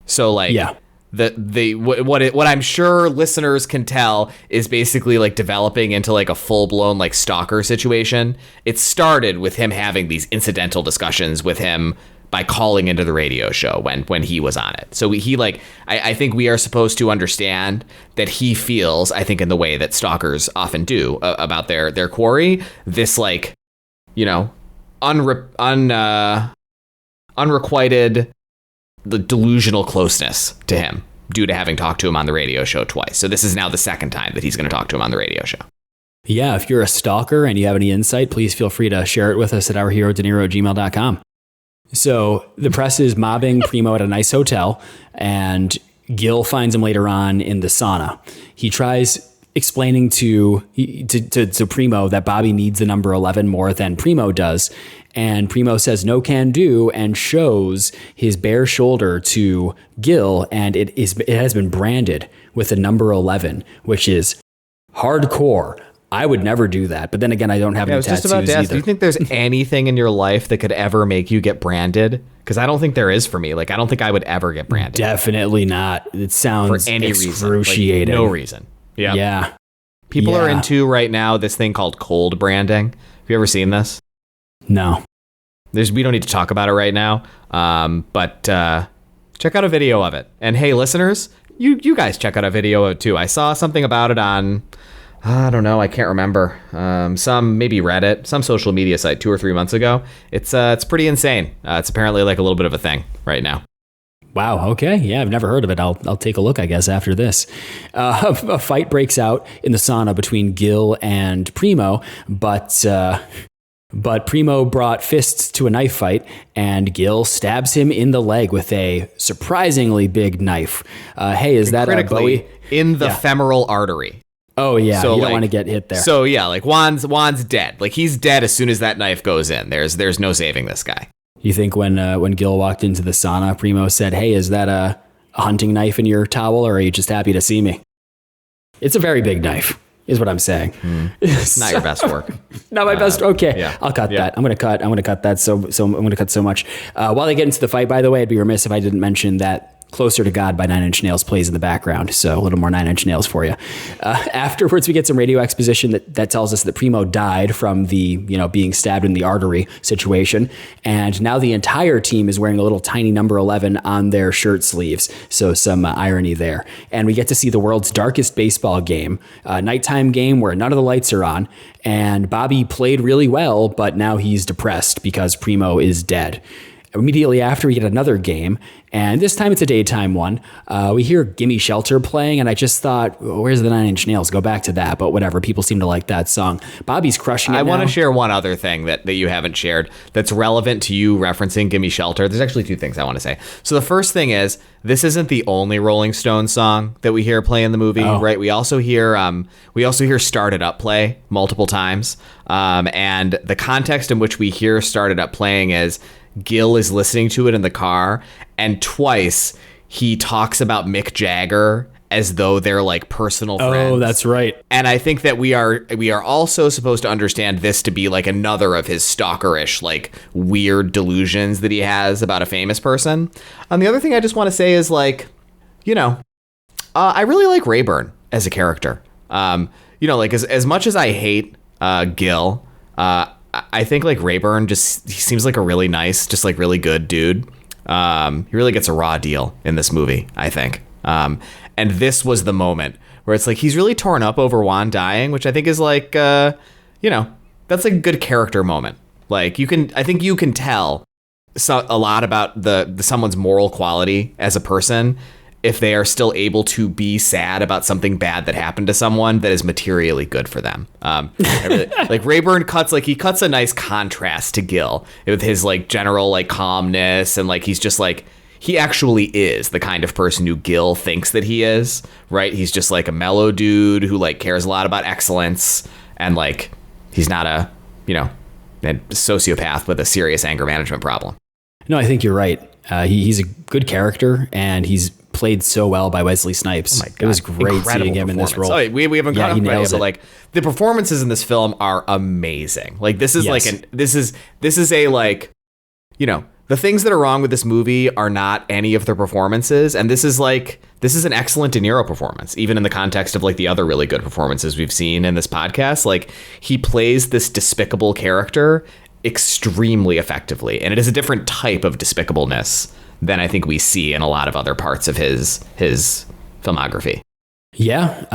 Speaker 2: So what I'm sure listeners can tell is basically like developing into like a full-blown like stalker situation. It started with him having these incidental discussions with him by calling into the radio show when he was on it. So I think we are supposed to understand that he feels, I think in the way that stalkers often do about their quarry, this unrequited the delusional closeness to him due to having talked to him on the radio show twice. So this is now the second time that he's going to talk to him on the radio show.
Speaker 1: Yeah, if you're a stalker and you have any insight, please feel free to share it with us at ourherodeniro@gmail.com. So the press is mobbing Primo at a nice hotel, and Gil finds him later on in the sauna. He tries explaining to Primo that Bobby needs the number 11 more than Primo does. And Primo says no can do and shows his bare shoulder to Gil, and it has been branded with the number 11, which is hardcore. I would never do that, but then again, I don't have any tattoos
Speaker 2: just about to ask,
Speaker 1: either.
Speaker 2: Do you think there's anything in your life that could ever make you get branded? Because I don't think there is for me. I don't think I would ever get branded.
Speaker 1: Definitely not. It sounds
Speaker 2: for any
Speaker 1: excruciating.
Speaker 2: Reason. No reason. Yep.
Speaker 1: Yeah.
Speaker 2: People are into right now this thing called cold branding. Have you ever seen this?
Speaker 1: No.
Speaker 2: We don't need to talk about it right now, but check out a video of it. And hey, listeners, you guys check out a video of it too. I saw something about it on I don't know. I can't remember. Some maybe Reddit, some social media site 2 or 3 months ago. It's pretty insane. It's apparently like a little bit of a thing right now.
Speaker 1: Wow. Okay. Yeah, I've never heard of it. I'll take a look, I guess, after this. A fight breaks out in the sauna between Gil and Primo, but Primo brought fists to a knife fight, and Gil stabs him in the leg with a surprisingly big knife. Hey, is that a Bowie?
Speaker 2: In the femoral artery.
Speaker 1: Oh yeah,
Speaker 2: So,
Speaker 1: you don't
Speaker 2: like-
Speaker 1: want to get hit there.
Speaker 2: So yeah, like Juan's dead. Like he's dead as soon as that knife goes in. There's no saving this guy.
Speaker 1: You think when Gil walked into the sauna, Primo said, "Hey, is that a hunting knife in your towel, or are you just happy to see me?" It's a very big knife, is what I'm saying.
Speaker 2: Not your best work.
Speaker 1: Not my best. Okay,
Speaker 2: yeah.
Speaker 1: I'll cut
Speaker 2: Yeah.
Speaker 1: that. I'm gonna cut that. So I'm gonna cut so much. While they get into the fight, by the way, I'd be remiss if I didn't mention that "Closer to God" by Nine Inch Nails plays in the background. So a little more Nine Inch Nails for you. Afterwards, we get some radio exposition that tells us that Primo died from the being stabbed in the artery situation, and now the entire team is wearing a little tiny number 11 on their shirt sleeves. So some irony there. And we get to see the world's darkest baseball game, a nighttime game where none of the lights are on. And Bobby played really well, but now he's depressed because Primo is dead. Immediately after, we get another game, and this time it's a daytime one. We hear "Gimme Shelter" playing, and I just thought, where's the Nine Inch Nails? Go back to that, but whatever. People seem to like that song. Bobby's crushing it
Speaker 2: I want
Speaker 1: now.
Speaker 2: to share one other thing that you haven't shared that's relevant to you referencing "Gimme Shelter." There's actually 2 things I want to say. So the first thing is, this isn't the only Rolling Stones song that we hear play in the movie, right? We also hear "Start It Up" play multiple times, and the context in which we hear "Start It Up" playing is Gil is listening to it in the car, and twice he talks about Mick Jagger as though they're like personal friends.
Speaker 1: Oh, that's right.
Speaker 2: And I think that we are also supposed to understand this to be like another of his stalkerish, like weird delusions that he has about a famous person. And the other thing I just want to say is like, I really like Rayburn as a character. Like as much as I hate Gil, I think like Rayburn he seems like a really nice, just like really good dude. He really gets a raw deal in this movie, I think. And this was the moment where it's like he's really torn up over Juan dying, which I think is like, that's like a good character moment. Like I think you can tell a lot about the someone's moral quality as a person if they are still able to be sad about something bad that happened to someone that is materially good for them. Like Rayburn cuts a nice contrast to Gil with his like general like calmness, and like he's just like, he actually is the kind of person who Gil thinks that he is, right? He's just like a mellow dude who like cares a lot about excellence, and like he's not a sociopath with a serious anger management problem.
Speaker 1: No, I think you're right. He's a good character, and he's played so well by Wesley Snipes.
Speaker 2: Oh my God.
Speaker 1: It was great
Speaker 2: Incredible
Speaker 1: seeing him in this role.
Speaker 2: performance. Oh, we haven't
Speaker 1: Yeah,
Speaker 2: gone
Speaker 1: he
Speaker 2: up
Speaker 1: nails
Speaker 2: so
Speaker 1: it.
Speaker 2: like the performances in this film are amazing. Like this is
Speaker 1: Yes.
Speaker 2: this is a like, the things that are wrong with this movie are not any of the performances, and this is an excellent De Niro performance, even in the context of like the other really good performances we've seen in this podcast. Like he plays this despicable character extremely effectively, and it is a different type of despicableness than I think we see in a lot of other parts of his filmography.
Speaker 1: Yeah,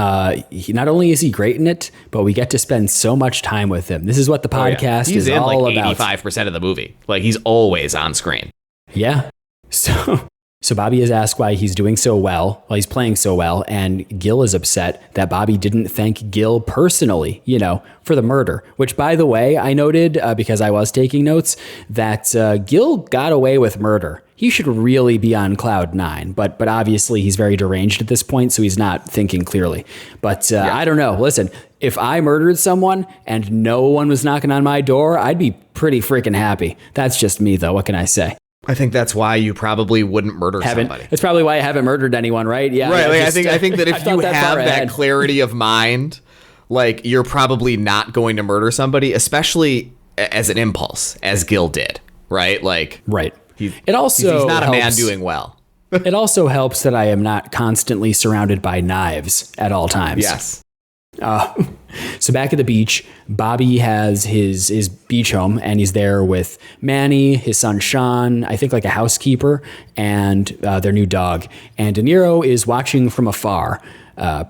Speaker 1: not only is he great in it, but we get to spend so much time with him. This is what the podcast
Speaker 2: He's
Speaker 1: is
Speaker 2: in
Speaker 1: all
Speaker 2: like
Speaker 1: about.
Speaker 2: 85% of the movie. Like he's always on screen.
Speaker 1: Yeah. So Bobby is asked why he's doing so well, while he's playing so well, and Gil is upset that Bobby didn't thank Gil personally, for the murder, which, by the way, I noted, because I was taking notes, that Gil got away with murder. He should really be on cloud 9, but obviously he's very deranged at this point, so he's not thinking clearly. But I don't know. Listen, if I murdered someone and no one was knocking on my door, I'd be pretty freaking happy. That's just me, though. What can I say?
Speaker 2: I think that's why you probably wouldn't murder somebody.
Speaker 1: That's probably why I haven't murdered anyone, right? Yeah.
Speaker 2: Right. Like, I think that if you have
Speaker 1: far
Speaker 2: that
Speaker 1: ahead.
Speaker 2: clarity of mind, like you're probably not going to murder somebody, especially as an impulse, as Gil did. Right. Like,
Speaker 1: Right.
Speaker 2: He's
Speaker 1: helps,
Speaker 2: not a man doing well.
Speaker 1: It also helps that I am not constantly surrounded by knives at all times.
Speaker 2: Yes.
Speaker 1: So back at the beach, Bobby has his beach home, and he's there with Manny, his son Sean, I think like a housekeeper, and their new dog. And De Niro is watching from afar.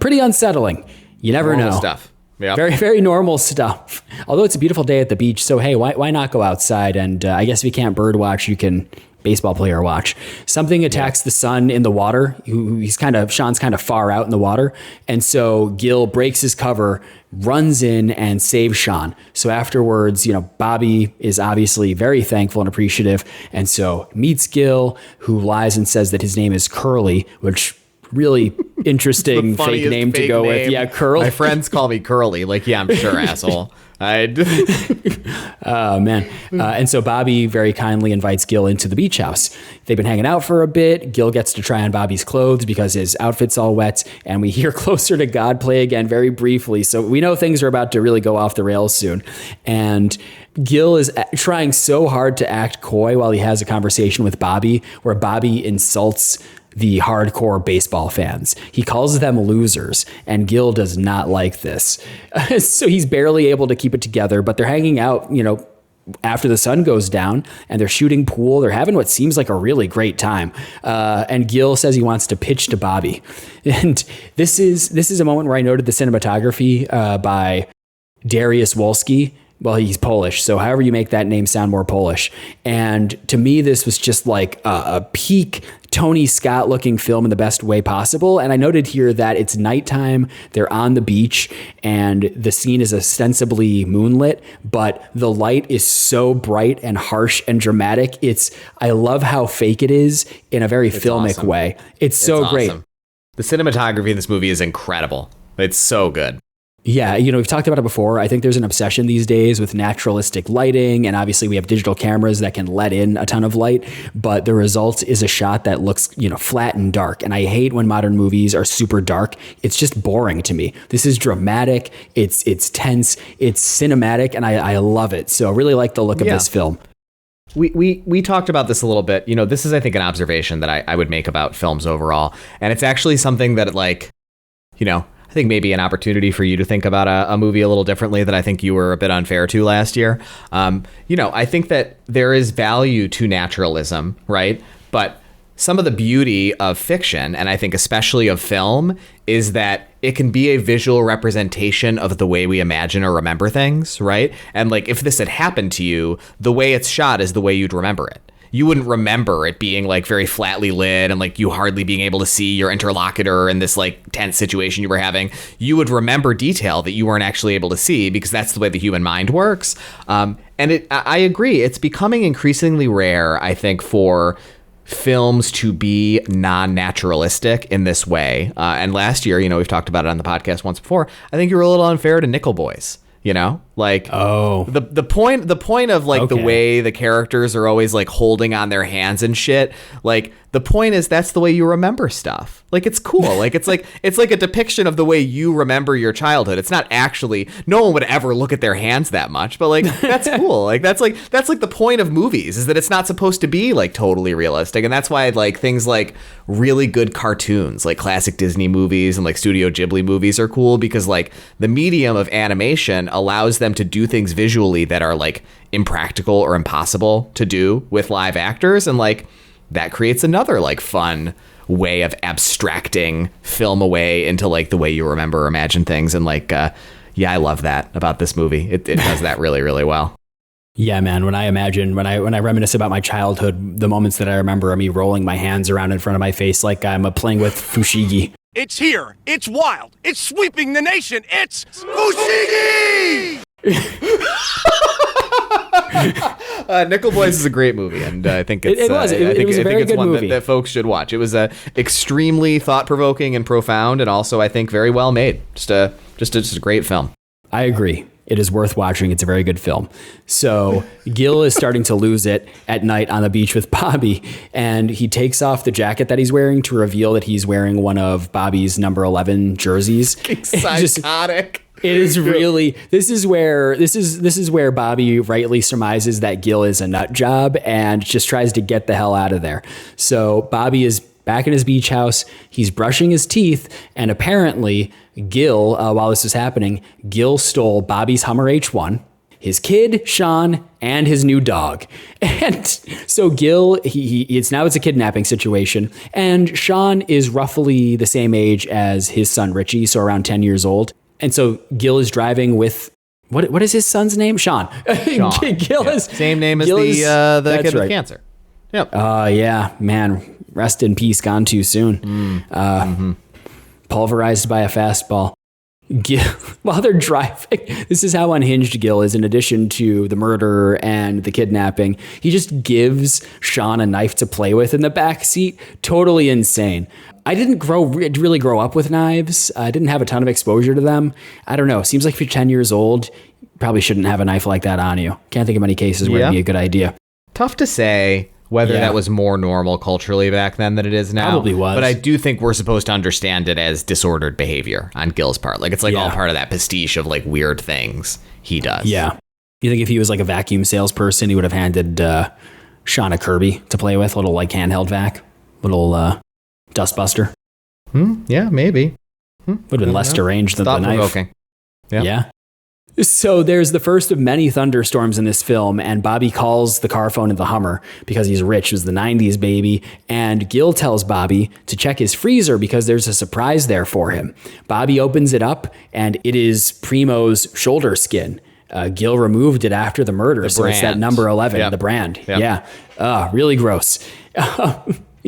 Speaker 1: Pretty unsettling. You never
Speaker 2: Normal
Speaker 1: know.
Speaker 2: stuff. Yeah.
Speaker 1: Very, very normal stuff. Although it's a beautiful day at the beach, so hey, why not go outside? And I guess if you can't bird watch, you can baseball player watch. Something attacks the son in the water. Sean's kind of far out in the water. And so Gil breaks his cover, runs in and saves Sean. So afterwards, Bobby is obviously very thankful and appreciative. And so meets Gil, who lies and says that his name is Curly, which really interesting fake name to go with. Yeah, Curly.
Speaker 2: My friends call me Curly. Like, yeah, I'm sure, asshole.
Speaker 1: Oh, man. And so Bobby very kindly invites Gil into the beach house. They've been hanging out for a bit. Gil gets to try on Bobby's clothes because his outfit's all wet. And we hear Closer to God play again very briefly. So we know things are about to really go off the rails soon. And Gil is trying so hard to act coy while he has a conversation with Bobby, where Bobby insults the hardcore baseball fans. He calls them losers, and Gil does not like this. So he's barely able to keep it together, but they're hanging out, after the sun goes down, and they're shooting pool. They're having what seems like a really great time. And Gil says he wants to pitch to Bobby. And this is a moment where I noted the cinematography by Dariusz Wolski. Well, he's Polish, so however you make that name sound more Polish. And to me, this was just like a peak Tony Scott looking film in the best way possible. And I noted here that it's nighttime, they're on the beach, and the scene is ostensibly moonlit, but the light is so bright and harsh and dramatic. I love how fake it is in a very filmic
Speaker 2: awesome.
Speaker 1: way. It's so great.
Speaker 2: Awesome. The cinematography in this movie is incredible. It's so good.
Speaker 1: Yeah, we've talked about it before. I think there's an obsession these days with naturalistic lighting, and obviously we have digital cameras that can let in a ton of light, but the result is a shot that looks, flat and dark. And I hate when modern movies are super dark. It's just boring to me. This is dramatic, it's tense, it's cinematic, and I love it. So I really like the look of this film.
Speaker 2: We talked about this a little bit. This is, I think, an observation that I would make about films overall. And it's actually something that, I think maybe an opportunity for you to think about a movie a little differently that I think you were a bit unfair to last year. I think that there is value to naturalism, right? But some of the beauty of fiction, and I think especially of film, is that it can be a visual representation of the way we imagine or remember things, right? And if this had happened to you, the way it's shot is the way you'd remember it. You wouldn't remember it being very flatly lit and you hardly being able to see your interlocutor in this tense situation you were having. You would remember detail that you weren't actually able to see because that's the way the human mind works. I agree. It's becoming increasingly rare, I think, for films to be non-naturalistic in this way. And last year, we've talked about it on the podcast once before. I think you were a little unfair to Nickel Boys. The point of the way the characters are always holding on their hands and shit. The point is that's the way you remember stuff. It's cool. It's like a depiction of the way you remember your childhood. It's not actually, no one would ever look at their hands that much, but that's cool. That's the point of movies, is that it's not supposed to be totally realistic. And that's why things like really good cartoons, classic Disney movies and Studio Ghibli movies are cool, because the medium of animation allows them to do things visually that are impractical or impossible to do with live actors. And that creates another fun way of abstracting film away into the way you remember or imagine things. And I love that about this movie. It does that really, really well.
Speaker 1: Yeah, man. When I reminisce about my childhood, the moments that I remember are me rolling my hands around in front of my face like I'm playing with fushigi.
Speaker 3: It's here. It's wild. It's sweeping the nation. It's Fushigi!
Speaker 2: Nickel Boys is a great movie, and I think it was a very good movie that folks should watch. It was extremely thought-provoking and profound, and also I think very well made. Just a great film.
Speaker 1: I agree. It is worth watching. It's a very good film. So Gil is starting to lose it at night on the beach with Bobby, and he takes off the jacket that he's wearing to reveal that he's wearing one of Bobby's number 11 jerseys.
Speaker 2: Psychotic.
Speaker 1: It is really, this is where Bobby rightly surmises that Gil is a nut job and just tries to get the hell out of there. So Bobby is back in his beach house. He's brushing his teeth, and apparently Gil, while this was happening, Gil stole Bobby's Hummer H1, his kid, Sean, and his new dog. And so Gil, it's a kidnapping situation. And Sean is roughly the same age as his son, Richie, so around 10 years old. And so Gil is driving with what is his son's name? Sean. Gil is
Speaker 2: same name as
Speaker 1: Gil
Speaker 2: the
Speaker 1: that's
Speaker 2: kid with
Speaker 1: right.
Speaker 2: cancer. Yep.
Speaker 1: Yeah, man, rest in peace. Gone too soon. Pulverized by a fastball. Gil, while they're driving, this is how unhinged Gil is. In addition to the murder and the kidnapping, he just gives Sean a knife to play with in the back seat. Totally insane. I didn't really grow up with knives. I didn't have a ton of exposure to them. I don't know. Seems like if you're 10 years old, you probably shouldn't have a knife like that on you. Can't think of any cases where it'd be a good idea.
Speaker 2: Tough to say whether that was more normal culturally back then than it is now.
Speaker 1: Probably was.
Speaker 2: But I do think we're supposed to understand it as disordered behavior on Gil's part. Like, it's like all part of that pastiche of like weird things he does.
Speaker 1: Yeah. You think if he was like a vacuum salesperson, he would have handed Sean a Kirby to play with, little like handheld vac, little dustbuster.
Speaker 2: Yeah, maybe.
Speaker 1: Would have been less deranged than the knife.
Speaker 2: Thought-provoking.
Speaker 1: Yeah. So there's the first of many thunderstorms in this film, and Bobby calls the car phone in the Hummer because he's rich. It was the 90s, baby. And Gil tells Bobby to check his freezer because there's a surprise there for him. Bobby opens it up, and it is Primo's shoulder skin. Gil removed it after the murder, so it's that number 11, the brand.
Speaker 2: Yep.
Speaker 1: Yeah. Really gross.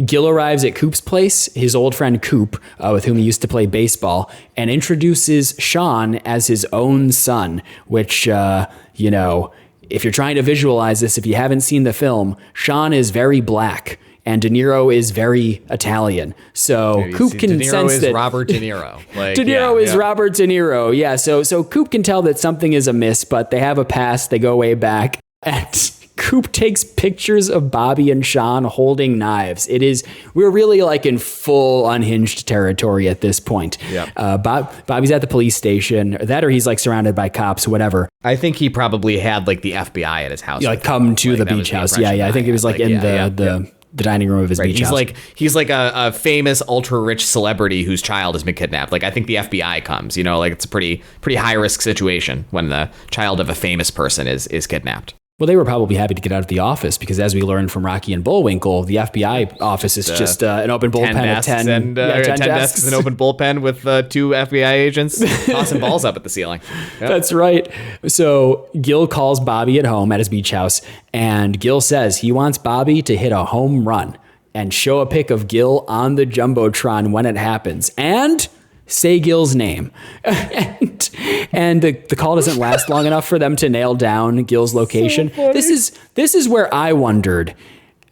Speaker 1: Gil arrives at Coop's place, his old friend Coop, with whom he used to play baseball, and introduces Sean as his own son, which, if you're trying to visualize this, if you haven't seen the film, Sean is very black and De Niro is very Italian. So Coop can sense that
Speaker 2: Robert De Niro. Like,
Speaker 1: De Niro is Robert De Niro. Yeah. So Coop can tell that something is amiss, but they have a past. They go way back. And Coop takes pictures of Bobby and Sean holding knives. We're really like in full unhinged territory at this point.
Speaker 2: Yep.
Speaker 1: Bobby's at the police station, or he's like surrounded by cops, whatever.
Speaker 2: I think he probably had like the FBI at his house.
Speaker 1: Like come to the beach house. Yeah. I think it was like in the dining room of his beach house.
Speaker 2: He's like a famous ultra rich celebrity whose child has been kidnapped. Like I think the FBI comes, like it's a pretty high risk situation when the child of a famous person is kidnapped.
Speaker 1: Well, they were probably happy to get out of the office because, as we learned from Rocky and Bullwinkle, the FBI office is just an open bullpen of 10
Speaker 2: desks, an open bullpen with 2 FBI agents tossing balls up at the ceiling. Yep.
Speaker 1: That's right. So Gil calls Bobby at home at his beach house, and Gil says he wants Bobby to hit a home run and show a pic of Gil on the Jumbotron when it happens. And say Gil's name. and the call doesn't last long enough for them to nail down Gil's location. So this is where I wondered,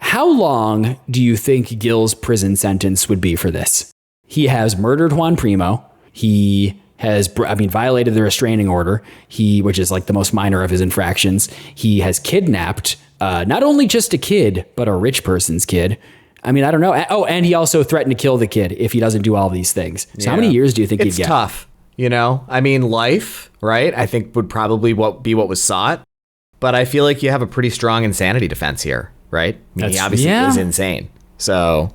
Speaker 1: how long do you think Gil's prison sentence would be for this? He has murdered Juan Primo. He has, violated the restraining order, which is like the most minor of his infractions. He has kidnapped not only just a kid, but a rich person's kid. I don't know. Oh, and he also threatened to kill the kid if he doesn't do all these things. So how many years do you think he'd get?
Speaker 2: It's tough, life, right? I think would probably be what was sought. But I feel like you have a pretty strong insanity defense here, right? He obviously is insane. So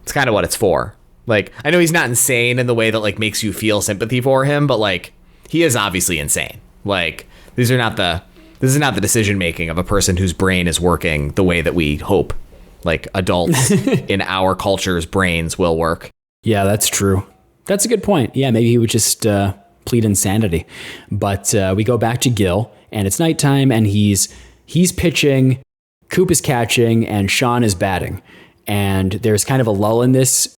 Speaker 2: it's kind of what it's for. Like, I know he's not insane in the way that like makes you feel sympathy for him, but like he is obviously insane. Like this is not the decision making of a person whose brain is working the way that we hope like adults in our culture's brains will work.
Speaker 1: Yeah, that's true. That's a good point. Yeah, maybe he would just plead insanity. But we go back to Gil, and it's nighttime, and he's pitching, Coop is catching, and Sean is batting. And there's kind of a lull in this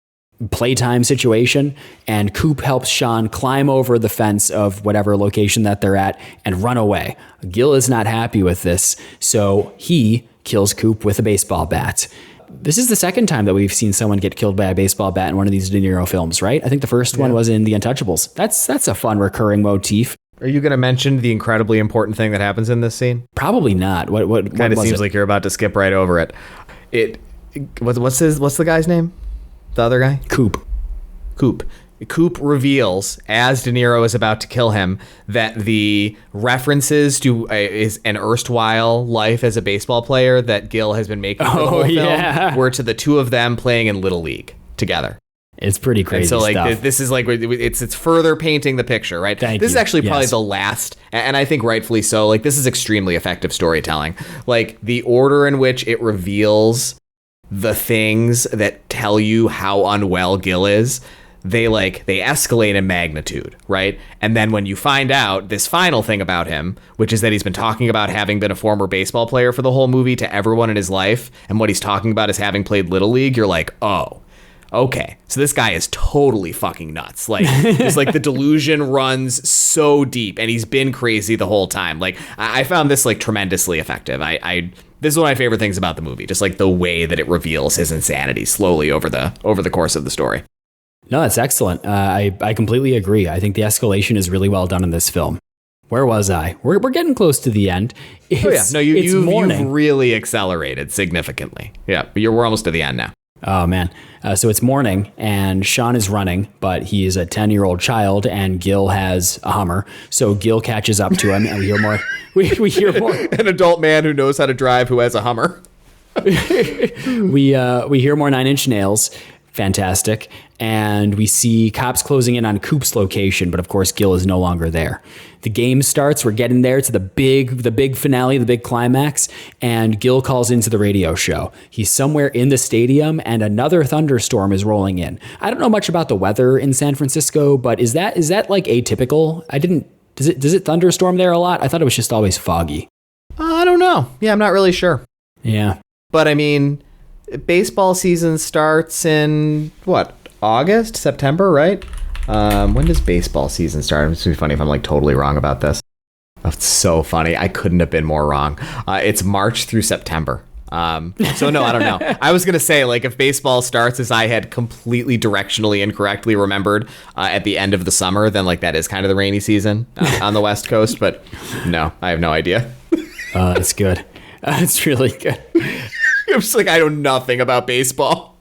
Speaker 1: playtime situation, and Coop helps Sean climb over the fence of whatever location that they're at and run away. Gil is not happy with this, so he kills Coop with a baseball bat. This is the second time that we've seen someone get killed by a baseball bat in one of these De Niro films, right? I think the first one was in The Untouchables. That's a fun recurring motif.
Speaker 2: Are you going to mention the incredibly important thing that happens in this scene?
Speaker 1: Probably not. What
Speaker 2: kind of seems like you're about to skip right over it. What's the guy's name? The other guy?
Speaker 1: Coop.
Speaker 2: Coop reveals, as De Niro is about to kill him, that the references to is an erstwhile life as a baseball player that Gil has been making for the whole film were to the two of them playing in Little League together.
Speaker 1: It's pretty crazy.
Speaker 2: And so, like,
Speaker 1: stuff.
Speaker 2: this is like it's further painting the picture, right? This is actually probably the last, and I think rightfully so. Like, this is extremely effective storytelling. Like, the order in which it reveals the things that tell you how unwell Gil is. they escalate in magnitude, right? And then when you find out this final thing about him, which is that he's been talking about having been a former baseball player for the whole movie to everyone in his life, and what he's talking about is having played Little League, you're like, oh, okay, so this guy is totally fucking nuts. Like, it's like the delusion runs so deep, and he's been crazy the whole time. Like, I found this like tremendously effective. This is one of my favorite things about the movie, just like the way that it reveals his insanity slowly over the course of the story.
Speaker 1: No, that's excellent. I completely agree. I think the escalation is really well done in this film. Where was I? We're getting close to the end.
Speaker 2: You've really accelerated significantly. Yeah, we're almost to the end now.
Speaker 1: Oh, man. So it's morning, and Sean is running, but he is a 10-year-old child, and Gil has a Hummer. So Gil catches up to him, and we hear more. We hear more.
Speaker 2: An adult man who knows how to drive who has a Hummer.
Speaker 1: We hear more Nine Inch Nails. Fantastic. And we see cops closing in on Coop's location, but of course Gil is no longer there. The game starts. We're getting there to the big finale, the big climax, and Gil calls into the radio show. He's somewhere in the stadium, and another thunderstorm is rolling in. I don't know much about the weather in San Francisco, but is that like atypical? Does it thunderstorm there a lot? I thought it was just always foggy.
Speaker 2: I don't know. Yeah, I'm not really sure.
Speaker 1: Yeah.
Speaker 2: But I mean, baseball season starts in August, September, right? When does baseball season start? It's gonna be funny if I'm like totally wrong about this. Oh, it's so funny. I couldn't have been more wrong. It's March through September. So no, I don't know. I was gonna say, like, if baseball starts as I had completely directionally incorrectly remembered at the end of the summer, then like that is kind of the rainy season on the West Coast. But no, I have no idea.
Speaker 1: That's good. That's really good.
Speaker 2: I'm just like, I know nothing about baseball.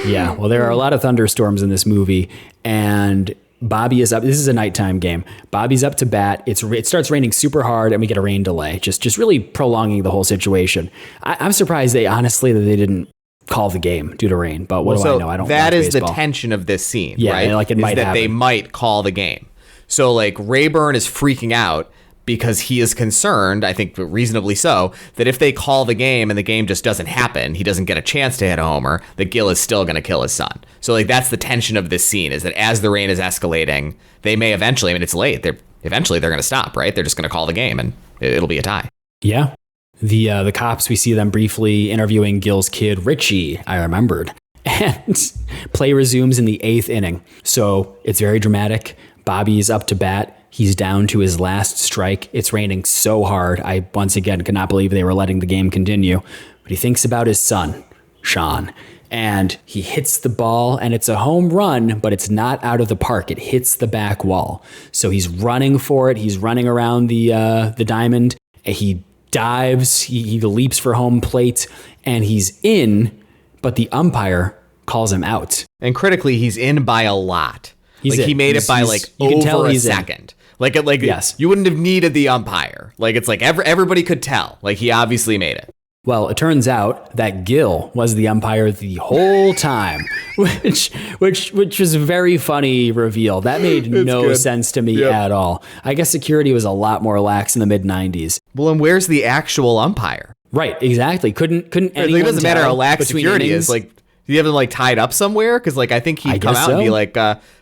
Speaker 1: Yeah, well, there are a lot of thunderstorms in this movie, and Bobby is up. This is a nighttime game. Bobby's up to bat. It starts raining super hard, and we get a rain delay, just really prolonging the whole situation. I'm surprised that they didn't call the game due to rain. But what do I know? I don't.
Speaker 2: That
Speaker 1: watch
Speaker 2: is
Speaker 1: baseball.
Speaker 2: The tension of this scene,
Speaker 1: yeah,
Speaker 2: right?
Speaker 1: Like it
Speaker 2: is
Speaker 1: might
Speaker 2: that
Speaker 1: happen.
Speaker 2: They might call the game. So like Rayburn is freaking out because he is concerned, I think reasonably so, that if they call the game and the game just doesn't happen, he doesn't get a chance to hit a homer, that Gil is still going to kill his son. So like that's the tension of this scene, is that as the rain is escalating, they may eventually, I mean, it's late, eventually they're going to stop, right? They're just going to call the game and it'll be a tie.
Speaker 1: Yeah. The cops, we see them briefly interviewing Gil's kid, Richie, I remembered. And play resumes in the 8th inning. So it's very dramatic. Bobby's up to bat. He's down to his last strike. It's raining so hard. I, once again, could not believe they were letting the game continue. But he thinks about his son, Sean. And he hits the ball, and it's a home run, but it's not out of the park. It hits the back wall. So he's running for it. He's running around the diamond. He dives. He leaps for home plate, and he's in, but the umpire calls him out.
Speaker 2: And critically, he's in by a lot. He made it by like over a second. Like yes. You wouldn't have needed the umpire. Like it's like everybody could tell. Like he obviously made it.
Speaker 1: Well, it turns out that Gil was the umpire the whole time, which was a very funny reveal. That made no sense to me at all. I guess security was a lot more lax in the mid-90s.
Speaker 2: Well, and where's the actual umpire?
Speaker 1: Right, exactly. Couldn't anyone
Speaker 2: it doesn't matter how lax security
Speaker 1: innings?
Speaker 2: is. Like, do you have them like tied up somewhere? Because like I think he'd come out and be like,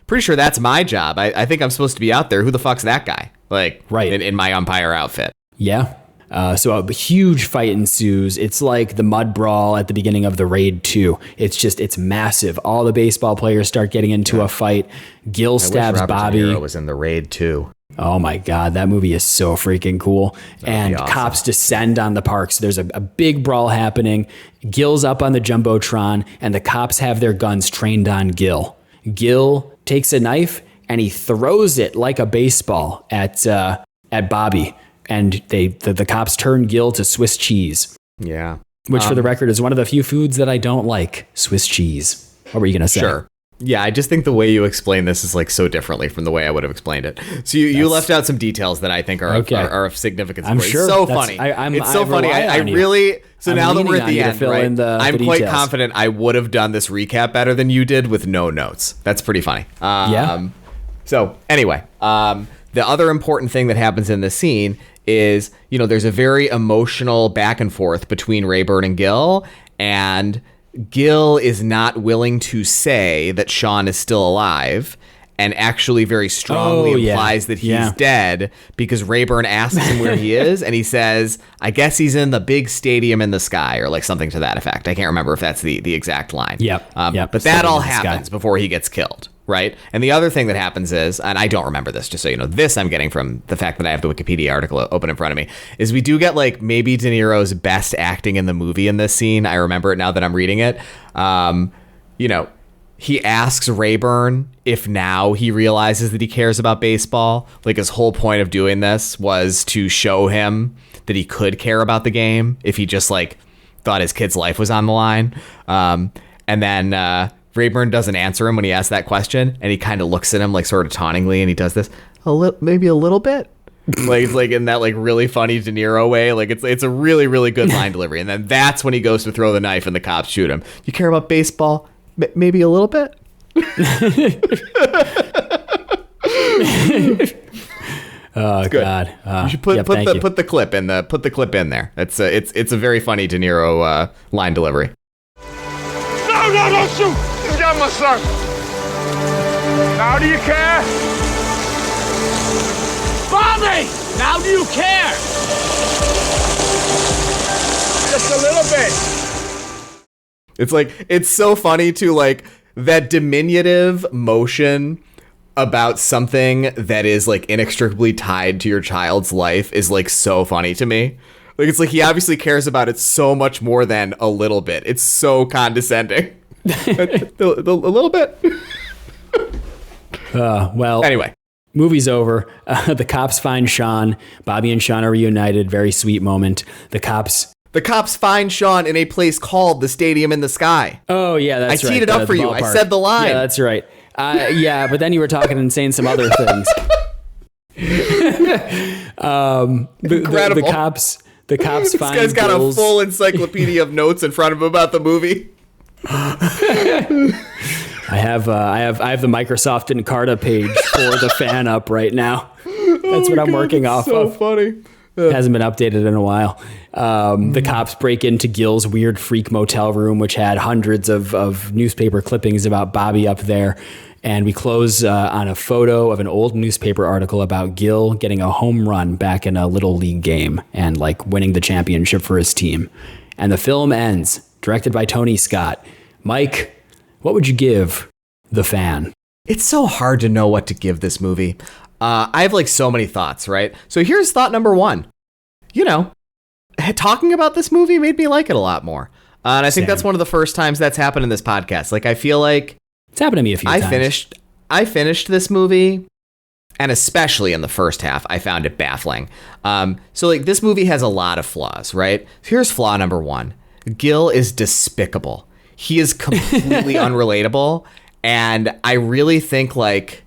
Speaker 2: pretty sure that's my job. I think I'm supposed to be out there. Who the fuck's that guy? Like,
Speaker 1: right.
Speaker 2: in my umpire outfit.
Speaker 1: Yeah. So a huge fight ensues. It's like the mud brawl at the beginning of the Raid 2. It's massive. All the baseball players start getting into a fight. Gil stabs Bobby.
Speaker 2: De Niro was in the Raid 2.
Speaker 1: Oh my God, that movie is so freaking cool. And awesome. Cops descend on the park. So there's a big brawl happening. Gil's up on the Jumbotron, and the cops have their guns trained on Gil. Gil takes a knife and he throws it like a baseball at Bobby. And the cops turn Gil to Swiss cheese.
Speaker 2: Yeah.
Speaker 1: Which, for the record, is one of the few foods that I don't like. Swiss cheese. What were you going to say?
Speaker 2: Sure. Yeah, I just think the way you explain this is like so differently from the way I would have explained it. So you left out some details that I think are of significance.
Speaker 1: I'm sure.
Speaker 2: It's so funny. It's so funny. I really. So now that we're at the end, right? I'm quite confident I would have done this recap better than you did with no notes. That's pretty funny.
Speaker 1: Yeah.
Speaker 2: So anyway, the other important thing that happens in this scene is, there's a very emotional back and forth between Rayburn and Gil, and Gil is not willing to say that Sean is still alive, and actually very strongly implies that he's dead, because Rayburn asks him where he is, and he says, I guess he's in the big stadium in the sky, or like something to that effect. I can't remember if that's the exact line.
Speaker 1: Yep.
Speaker 2: But that all happens before he gets killed, right? And the other thing that happens is, and I don't remember this, just so you know, this I'm getting from the fact that I have the Wikipedia article open in front of me, is we do get like maybe De Niro's best acting in the movie in this scene. I remember it now that I'm reading it. He asks Rayburn if now he realizes that he cares about baseball. Like, his whole point of doing this was to show him that he could care about the game if he just like thought his kid's life was on the line. And then Rayburn doesn't answer him when he asks that question, and he kind of looks at him like sort of tauntingly, and he does this maybe a little bit. like in that like really funny De Niro way. Like it's a really, really good line delivery. And then that's when he goes to throw the knife and the cops shoot him. You care about baseball? Maybe a little bit.
Speaker 1: Oh God!
Speaker 2: You should put the clip in there. It's a very funny De Niro line delivery.
Speaker 3: No, don't shoot! You got my son. Now do you care? Bobby! Now do you care? Just a little bit.
Speaker 2: It's like, it's so funny to like that diminutive motion about something that is like inextricably tied to your child's life is like so funny to me. Like, it's like he obviously cares about it so much more than a little bit. It's so condescending. a little bit.
Speaker 1: Well,
Speaker 2: anyway,
Speaker 1: movie's over. The cops find Sean. Bobby and Sean are reunited. Very sweet moment. The cops
Speaker 2: find Sean in a place called the Stadium in the Sky.
Speaker 1: Oh, yeah, that's right.
Speaker 2: I teed it up for you. I said the line.
Speaker 1: Yeah, that's right. But then you were talking and saying some other things.
Speaker 2: Incredible.
Speaker 1: The cops
Speaker 2: this
Speaker 1: find
Speaker 2: guy's got
Speaker 1: Gil's...
Speaker 2: a full encyclopedia of notes in front of him about the movie.
Speaker 1: I have the Microsoft Encarta page for the fan up right now. That's what I'm working off of.
Speaker 2: So funny.
Speaker 1: It hasn't been updated in a while. The cops break into Gil's weird freak motel room, which had hundreds of newspaper clippings about Bobby up there. And we close on a photo of an old newspaper article about Gil getting a home run back in a little league game and like winning the championship for his team. And the film ends, directed by Tony Scott. Mike, what would you give The Fan?
Speaker 2: It's so hard to know what to give this movie. I have like so many thoughts, right? So here's thought number one. Talking about this movie made me like it a lot more. And I think that's one of the first times that's happened in this podcast. Like, I feel like
Speaker 1: it's happened to me a few times.
Speaker 2: I finished this movie, and especially in the first half, I found it baffling. So like, this movie has a lot of flaws, right? Here's flaw number one. Gil is despicable. He is completely unrelatable. And I really think like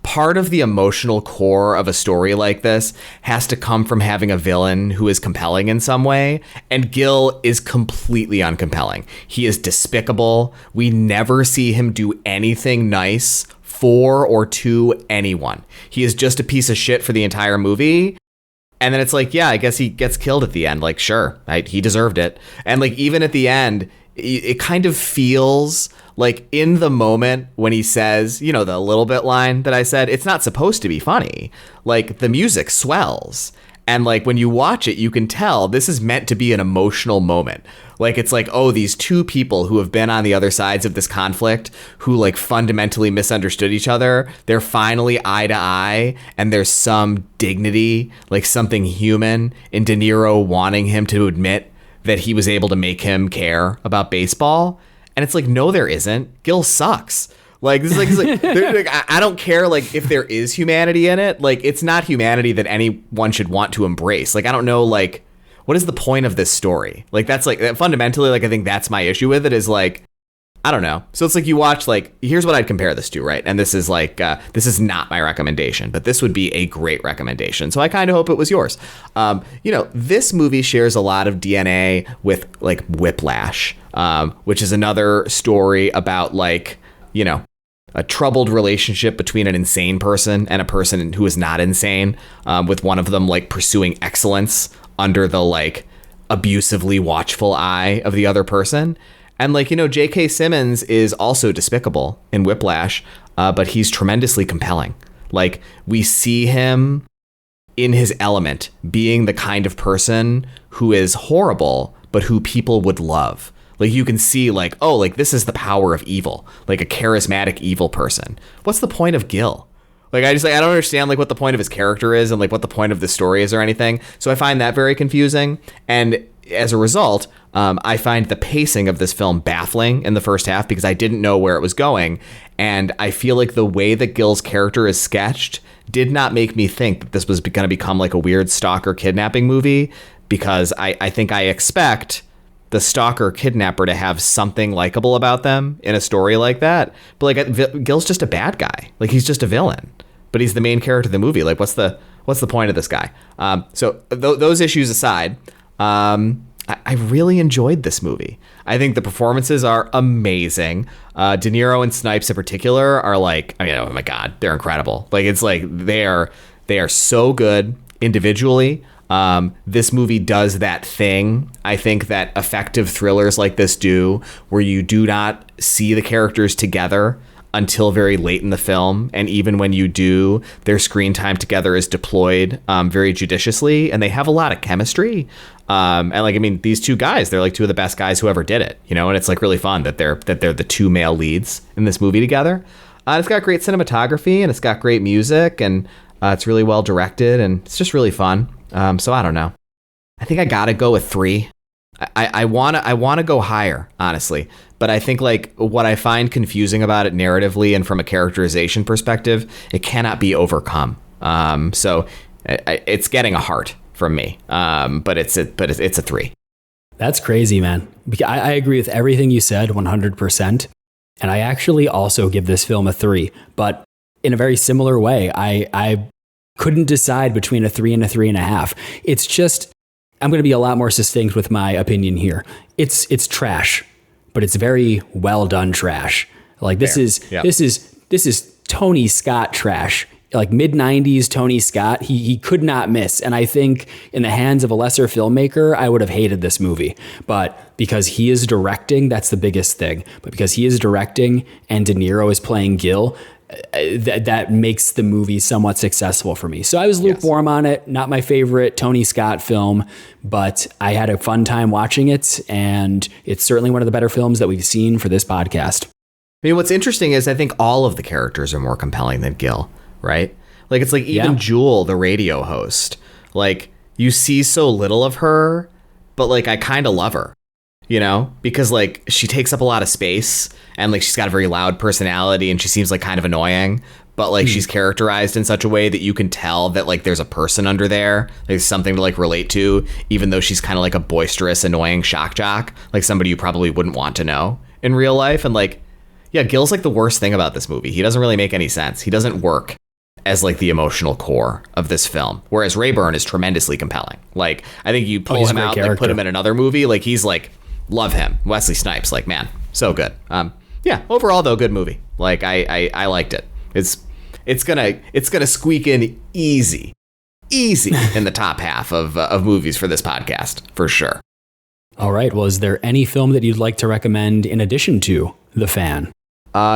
Speaker 2: part of the emotional core of a story like this has to come from having a villain who is compelling in some way. And Gil is completely uncompelling. He is despicable. We never see him do anything nice for or to anyone. He is just a piece of shit for the entire movie. And then it's like, yeah, I guess he gets killed at the end. Like, sure, he deserved it. And like, even at the end, it kind of feels like in the moment when he says, the little bit line that I said, it's not supposed to be funny. Like, the music swells. And like, when you watch it, you can tell this is meant to be an emotional moment. Like, it's like, oh, these two people who have been on the other sides of this conflict, who like fundamentally misunderstood each other, they're finally eye to eye, and there's some dignity, like something human in De Niro wanting him to admit that he was able to make him care about baseball. And it's like, no, there isn't. Gil sucks. Like, this is like I don't care, like, if there is humanity in it. Like, it's not humanity that anyone should want to embrace. Like, I don't know, like, what is the point of this story? Like, that's like, fundamentally, like, I think that's my issue with it is like, I don't know. So it's like you watch, like, here's what I'd compare this to, right? And this is like, this is not my recommendation, but this would be a great recommendation. So I kind of hope it was yours. This movie shares a lot of DNA with like Whiplash, which is another story about like, a troubled relationship between an insane person and a person who is not insane, with one of them like pursuing excellence under the like abusively watchful eye of the other person. And like, J.K. Simmons is also despicable in Whiplash, but he's tremendously compelling. Like, we see him in his element, being the kind of person who is horrible, but who people would love. Like, you can see like, oh, like this is the power of evil, like a charismatic evil person. What's the point of Gil? Like, I don't understand like what the point of his character is and like what the point of the story is or anything. So I find that very confusing. And as a result, I find the pacing of this film baffling in the first half because I didn't know where it was going. And I feel like the way that Gil's character is sketched did not make me think that this was going to become like a weird stalker kidnapping movie, because I think I expect the stalker kidnapper to have something likable about them in a story like that. But like, Gil's just a bad guy. Like, he's just a villain, but he's the main character of the movie. Like, what's the point of this guy? So those issues aside, I really enjoyed this movie. I think the performances are amazing. De Niro and Snipes in particular are like, I mean, oh my God, they're incredible. Like, it's like they are so good individually. This movie does that thing, I think, that effective thrillers like this do, where you do not see the characters together until very late in the film. And even when you do, their screen time together is deployed very judiciously, and they have a lot of chemistry. And like, I mean, these two guys, they're like two of the best guys who ever did it, and it's like really fun that they're the two male leads in this movie together. It's got great cinematography, and it's got great music, and it's really well directed, and it's just really fun. So I don't know. I think I gotta go with 3. I wanna go higher, honestly, but I think like what I find confusing about it narratively and from a characterization perspective, it cannot be overcome. So it's getting a heart from me. But it's a 3.
Speaker 1: That's crazy, man. I agree with everything you said 100%. And I actually also give this film a 3, but in a very similar way. I couldn't decide between a 3 and a 3.5. It's just, I'm going to be a lot more succinct with my opinion here. It's trash, but it's very well done trash. Like, this is Tony Scott trash. Like, mid-90s Tony Scott, he could not miss. And I think in the hands of a lesser filmmaker, I would have hated this movie. But because he is directing, that's the biggest thing. But because he is directing and De Niro is playing Gil, that makes the movie somewhat successful for me. So I was lukewarm on it. Not my favorite Tony Scott film, but I had a fun time watching it. And it's certainly one of the better films that we've seen for this podcast.
Speaker 2: I mean, what's interesting is I think all of the characters are more compelling than Gil, right? Like, it's like even Jewel, the radio host, like, you see so little of her, but like, I kind of love her. Because like, she takes up a lot of space, and like, she's got a very loud personality, and she seems like kind of annoying, but like, she's characterized in such a way that you can tell that like there's a person under there. There's something to like relate to, even though she's kind of like a boisterous, annoying shock jock, like somebody you probably wouldn't want to know in real life. And like, yeah, Gil's like the worst thing about this movie. He doesn't really make any sense. He doesn't work as like the emotional core of this film, whereas Rayburn is tremendously compelling. Like, I think you pull him out, like, put him in another movie, like, he's like, love him. Wesley Snipes, like, man, so good. Yeah, overall though, good movie. Like, I liked it. It's gonna squeak in easy in the top half of movies for this podcast for sure.
Speaker 1: All right. Well, is there any film that you'd like to recommend in addition to The Fan?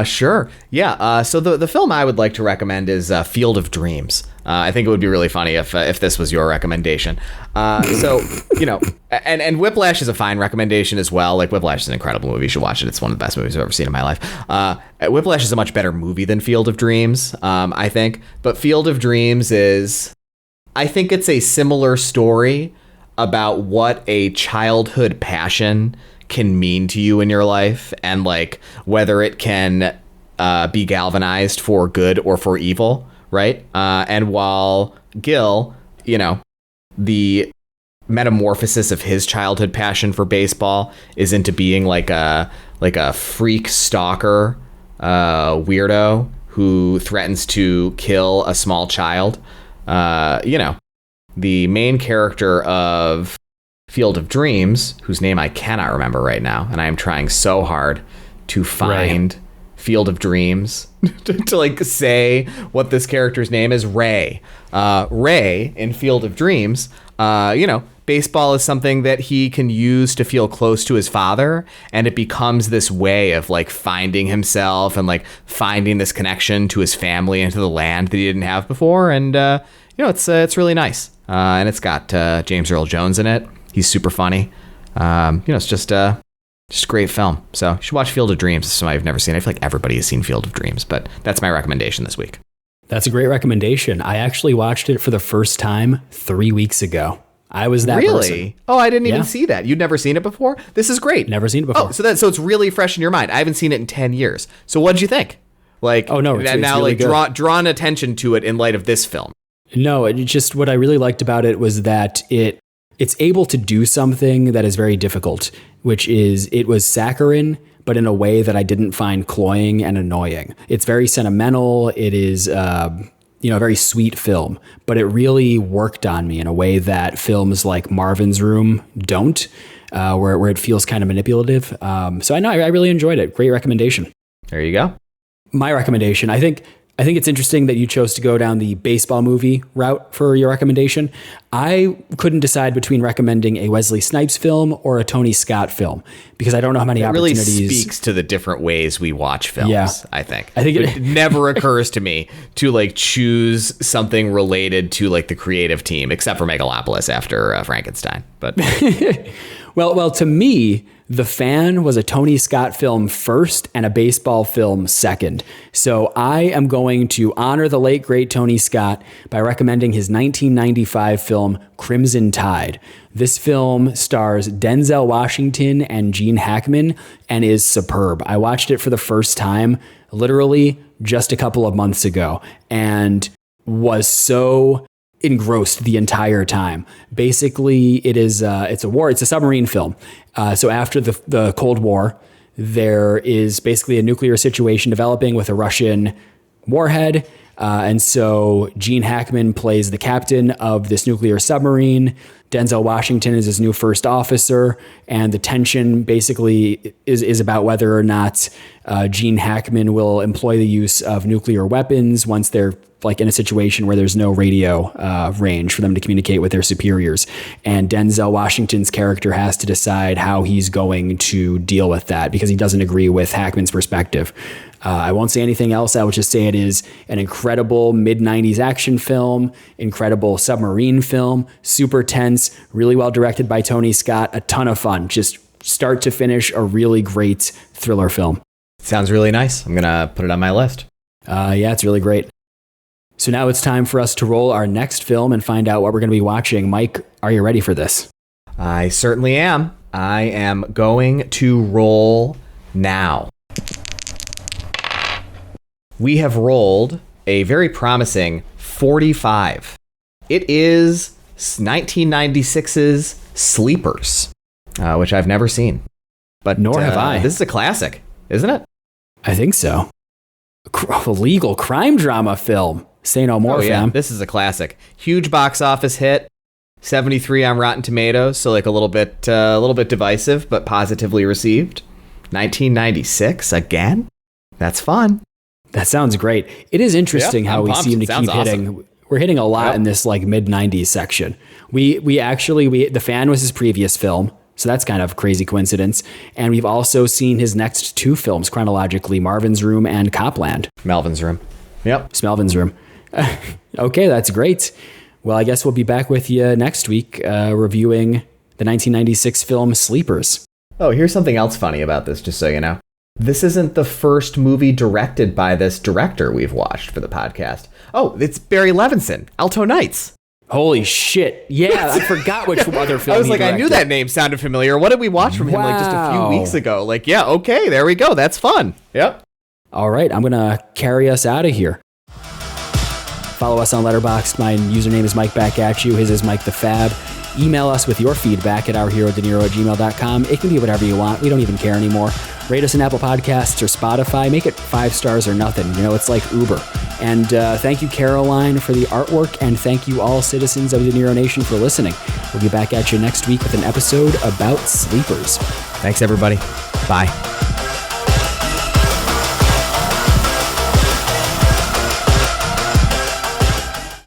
Speaker 2: Sure. Yeah. So the film I would like to recommend is Field of Dreams. I think it would be really funny if this was your recommendation. So, and Whiplash is a fine recommendation as well. Like, Whiplash is an incredible movie. You should watch it. It's one of the best movies I've ever seen in my life. Whiplash is a much better movie than Field of Dreams, I think. But Field of Dreams I think it's a similar story about what a childhood passion can mean to you in your life, and like whether it can be galvanized for good or for evil, right? And while Gil, the metamorphosis of his childhood passion for baseball is into being like a freak stalker weirdo who threatens to kill a small child, the main character of Field of Dreams, whose name I cannot remember right now, and I am trying so hard to find Field of Dreams to like say what this character's name is. Ray in Field of Dreams baseball is something that he can use to feel close to his father, and it becomes this way of like finding himself and like finding this connection to his family and to the land that he didn't have before. And it's really nice. And it's got James Earl Jones in it. He's super funny. It's just a great film. So you should watch Field of Dreams. It's something I've never seen. I feel like everybody has seen Field of Dreams, but that's my recommendation this week.
Speaker 1: That's a great recommendation. I actually watched it for the first time 3 weeks ago. I was that person.
Speaker 2: Really? Oh, I didn't even see that. You'd never seen it before? This is great.
Speaker 1: Never seen it before.
Speaker 2: Oh, so it's really fresh in your mind. I haven't seen it in 10 years. So what did you think? Like,
Speaker 1: oh no, it's
Speaker 2: now
Speaker 1: really
Speaker 2: like
Speaker 1: good.
Speaker 2: drawn attention to it in light of this film.
Speaker 1: No, it just what I really liked about it was that it's able to do something that is very difficult, which is it was saccharine, but in a way that I didn't find cloying and annoying. It's very sentimental. It is a very sweet film, but it really worked on me in a way that films like Marvin's Room don't, where it feels kind of manipulative. So I really enjoyed it. Great recommendation.
Speaker 2: There you go.
Speaker 1: My recommendation, I think it's interesting that you chose to go down the baseball movie route for your recommendation. I couldn't decide between recommending a Wesley Snipes film or a Tony Scott film because I don't know how many opportunities.
Speaker 2: It really speaks to the different ways we watch films.
Speaker 1: Yeah.
Speaker 2: I think
Speaker 1: it
Speaker 2: never occurs to me to like choose something related to like the creative team, except for Megalopolis after Frankenstein. But
Speaker 1: well, to me, The Fan was a Tony Scott film first and a baseball film second. So I am going to honor the late, great Tony Scott by recommending his 1995 film, Crimson Tide. This film stars Denzel Washington and Gene Hackman and is superb. I watched it for the first time literally just a couple of months ago and was so engrossed the entire time. Basically, it's a submarine film. So after the Cold War, there is basically a nuclear situation developing with a Russian warhead. And so Gene Hackman plays the captain of this nuclear submarine. Denzel Washington is his new first officer. And the tension basically is about whether or not Gene Hackman will employ the use of nuclear weapons once they're like in a situation where there's no radio range for them to communicate with their superiors. And Denzel Washington's character has to decide how he's going to deal with that because he doesn't agree with Hackman's perspective. I won't say anything else. I would just say it is an incredible mid-90s action film, incredible submarine film, super tense, really well directed by Tony Scott, a ton of fun. Just start to finish, a really great thriller film.
Speaker 2: Sounds really nice. I'm going to put it on my list.
Speaker 1: Yeah, it's really great. So now it's time for us to roll our next film and find out what we're going to be watching. Mike, are you ready for this?
Speaker 2: I certainly am. I am going to roll now. We have rolled a very promising 45. It is 1996's Sleepers, which I've never seen. But
Speaker 1: nor have I.
Speaker 2: This is a classic, isn't it?
Speaker 1: I think so. A legal crime drama film. Say no more, fam.
Speaker 2: This is a classic. Huge box office hit. 73 on Rotten Tomatoes, so like a little bit divisive, but positively received. 1996 again. That's fun.
Speaker 1: That sounds great. It is interesting how we seem to keep hitting. Awesome. We're hitting a lot in this like mid 90s section. We actually The Fan was his previous film. So that's kind of a crazy coincidence. And we've also seen his next two films chronologically, Marvin's Room and Copland.
Speaker 2: Melvin's Room. Yep.
Speaker 1: Melvin's Room. Okay, that's great. Well, I guess we'll be back with you next week reviewing the 1996 film Sleepers.
Speaker 2: Oh, here's something else funny about this, just so you know. This isn't the first movie directed by this director we've watched for the podcast. Oh, it's Barry Levinson, Alto Nights.
Speaker 1: Holy shit. Yeah, I forgot which other film
Speaker 2: I was like,
Speaker 1: directed.
Speaker 2: I knew that name sounded familiar. What did we watch from him like just a few weeks ago? Like, yeah, okay, there we go. That's fun. Yep.
Speaker 1: All right, I'm going to carry us out of here. Follow us on Letterboxd. My username is Mike Back At You. His is Mike the Fab. Email us with your feedback at ourherodeniro@gmail.com. It can be whatever you want. We don't even care anymore. Rate us in Apple Podcasts or Spotify. Make it 5 stars or nothing. You know, it's like Uber. And thank you, Caroline, for the artwork. And thank you, all citizens of the De Niro Nation, for listening. We'll be back at you next week with an episode about Sleepers.
Speaker 2: Thanks, everybody. Bye.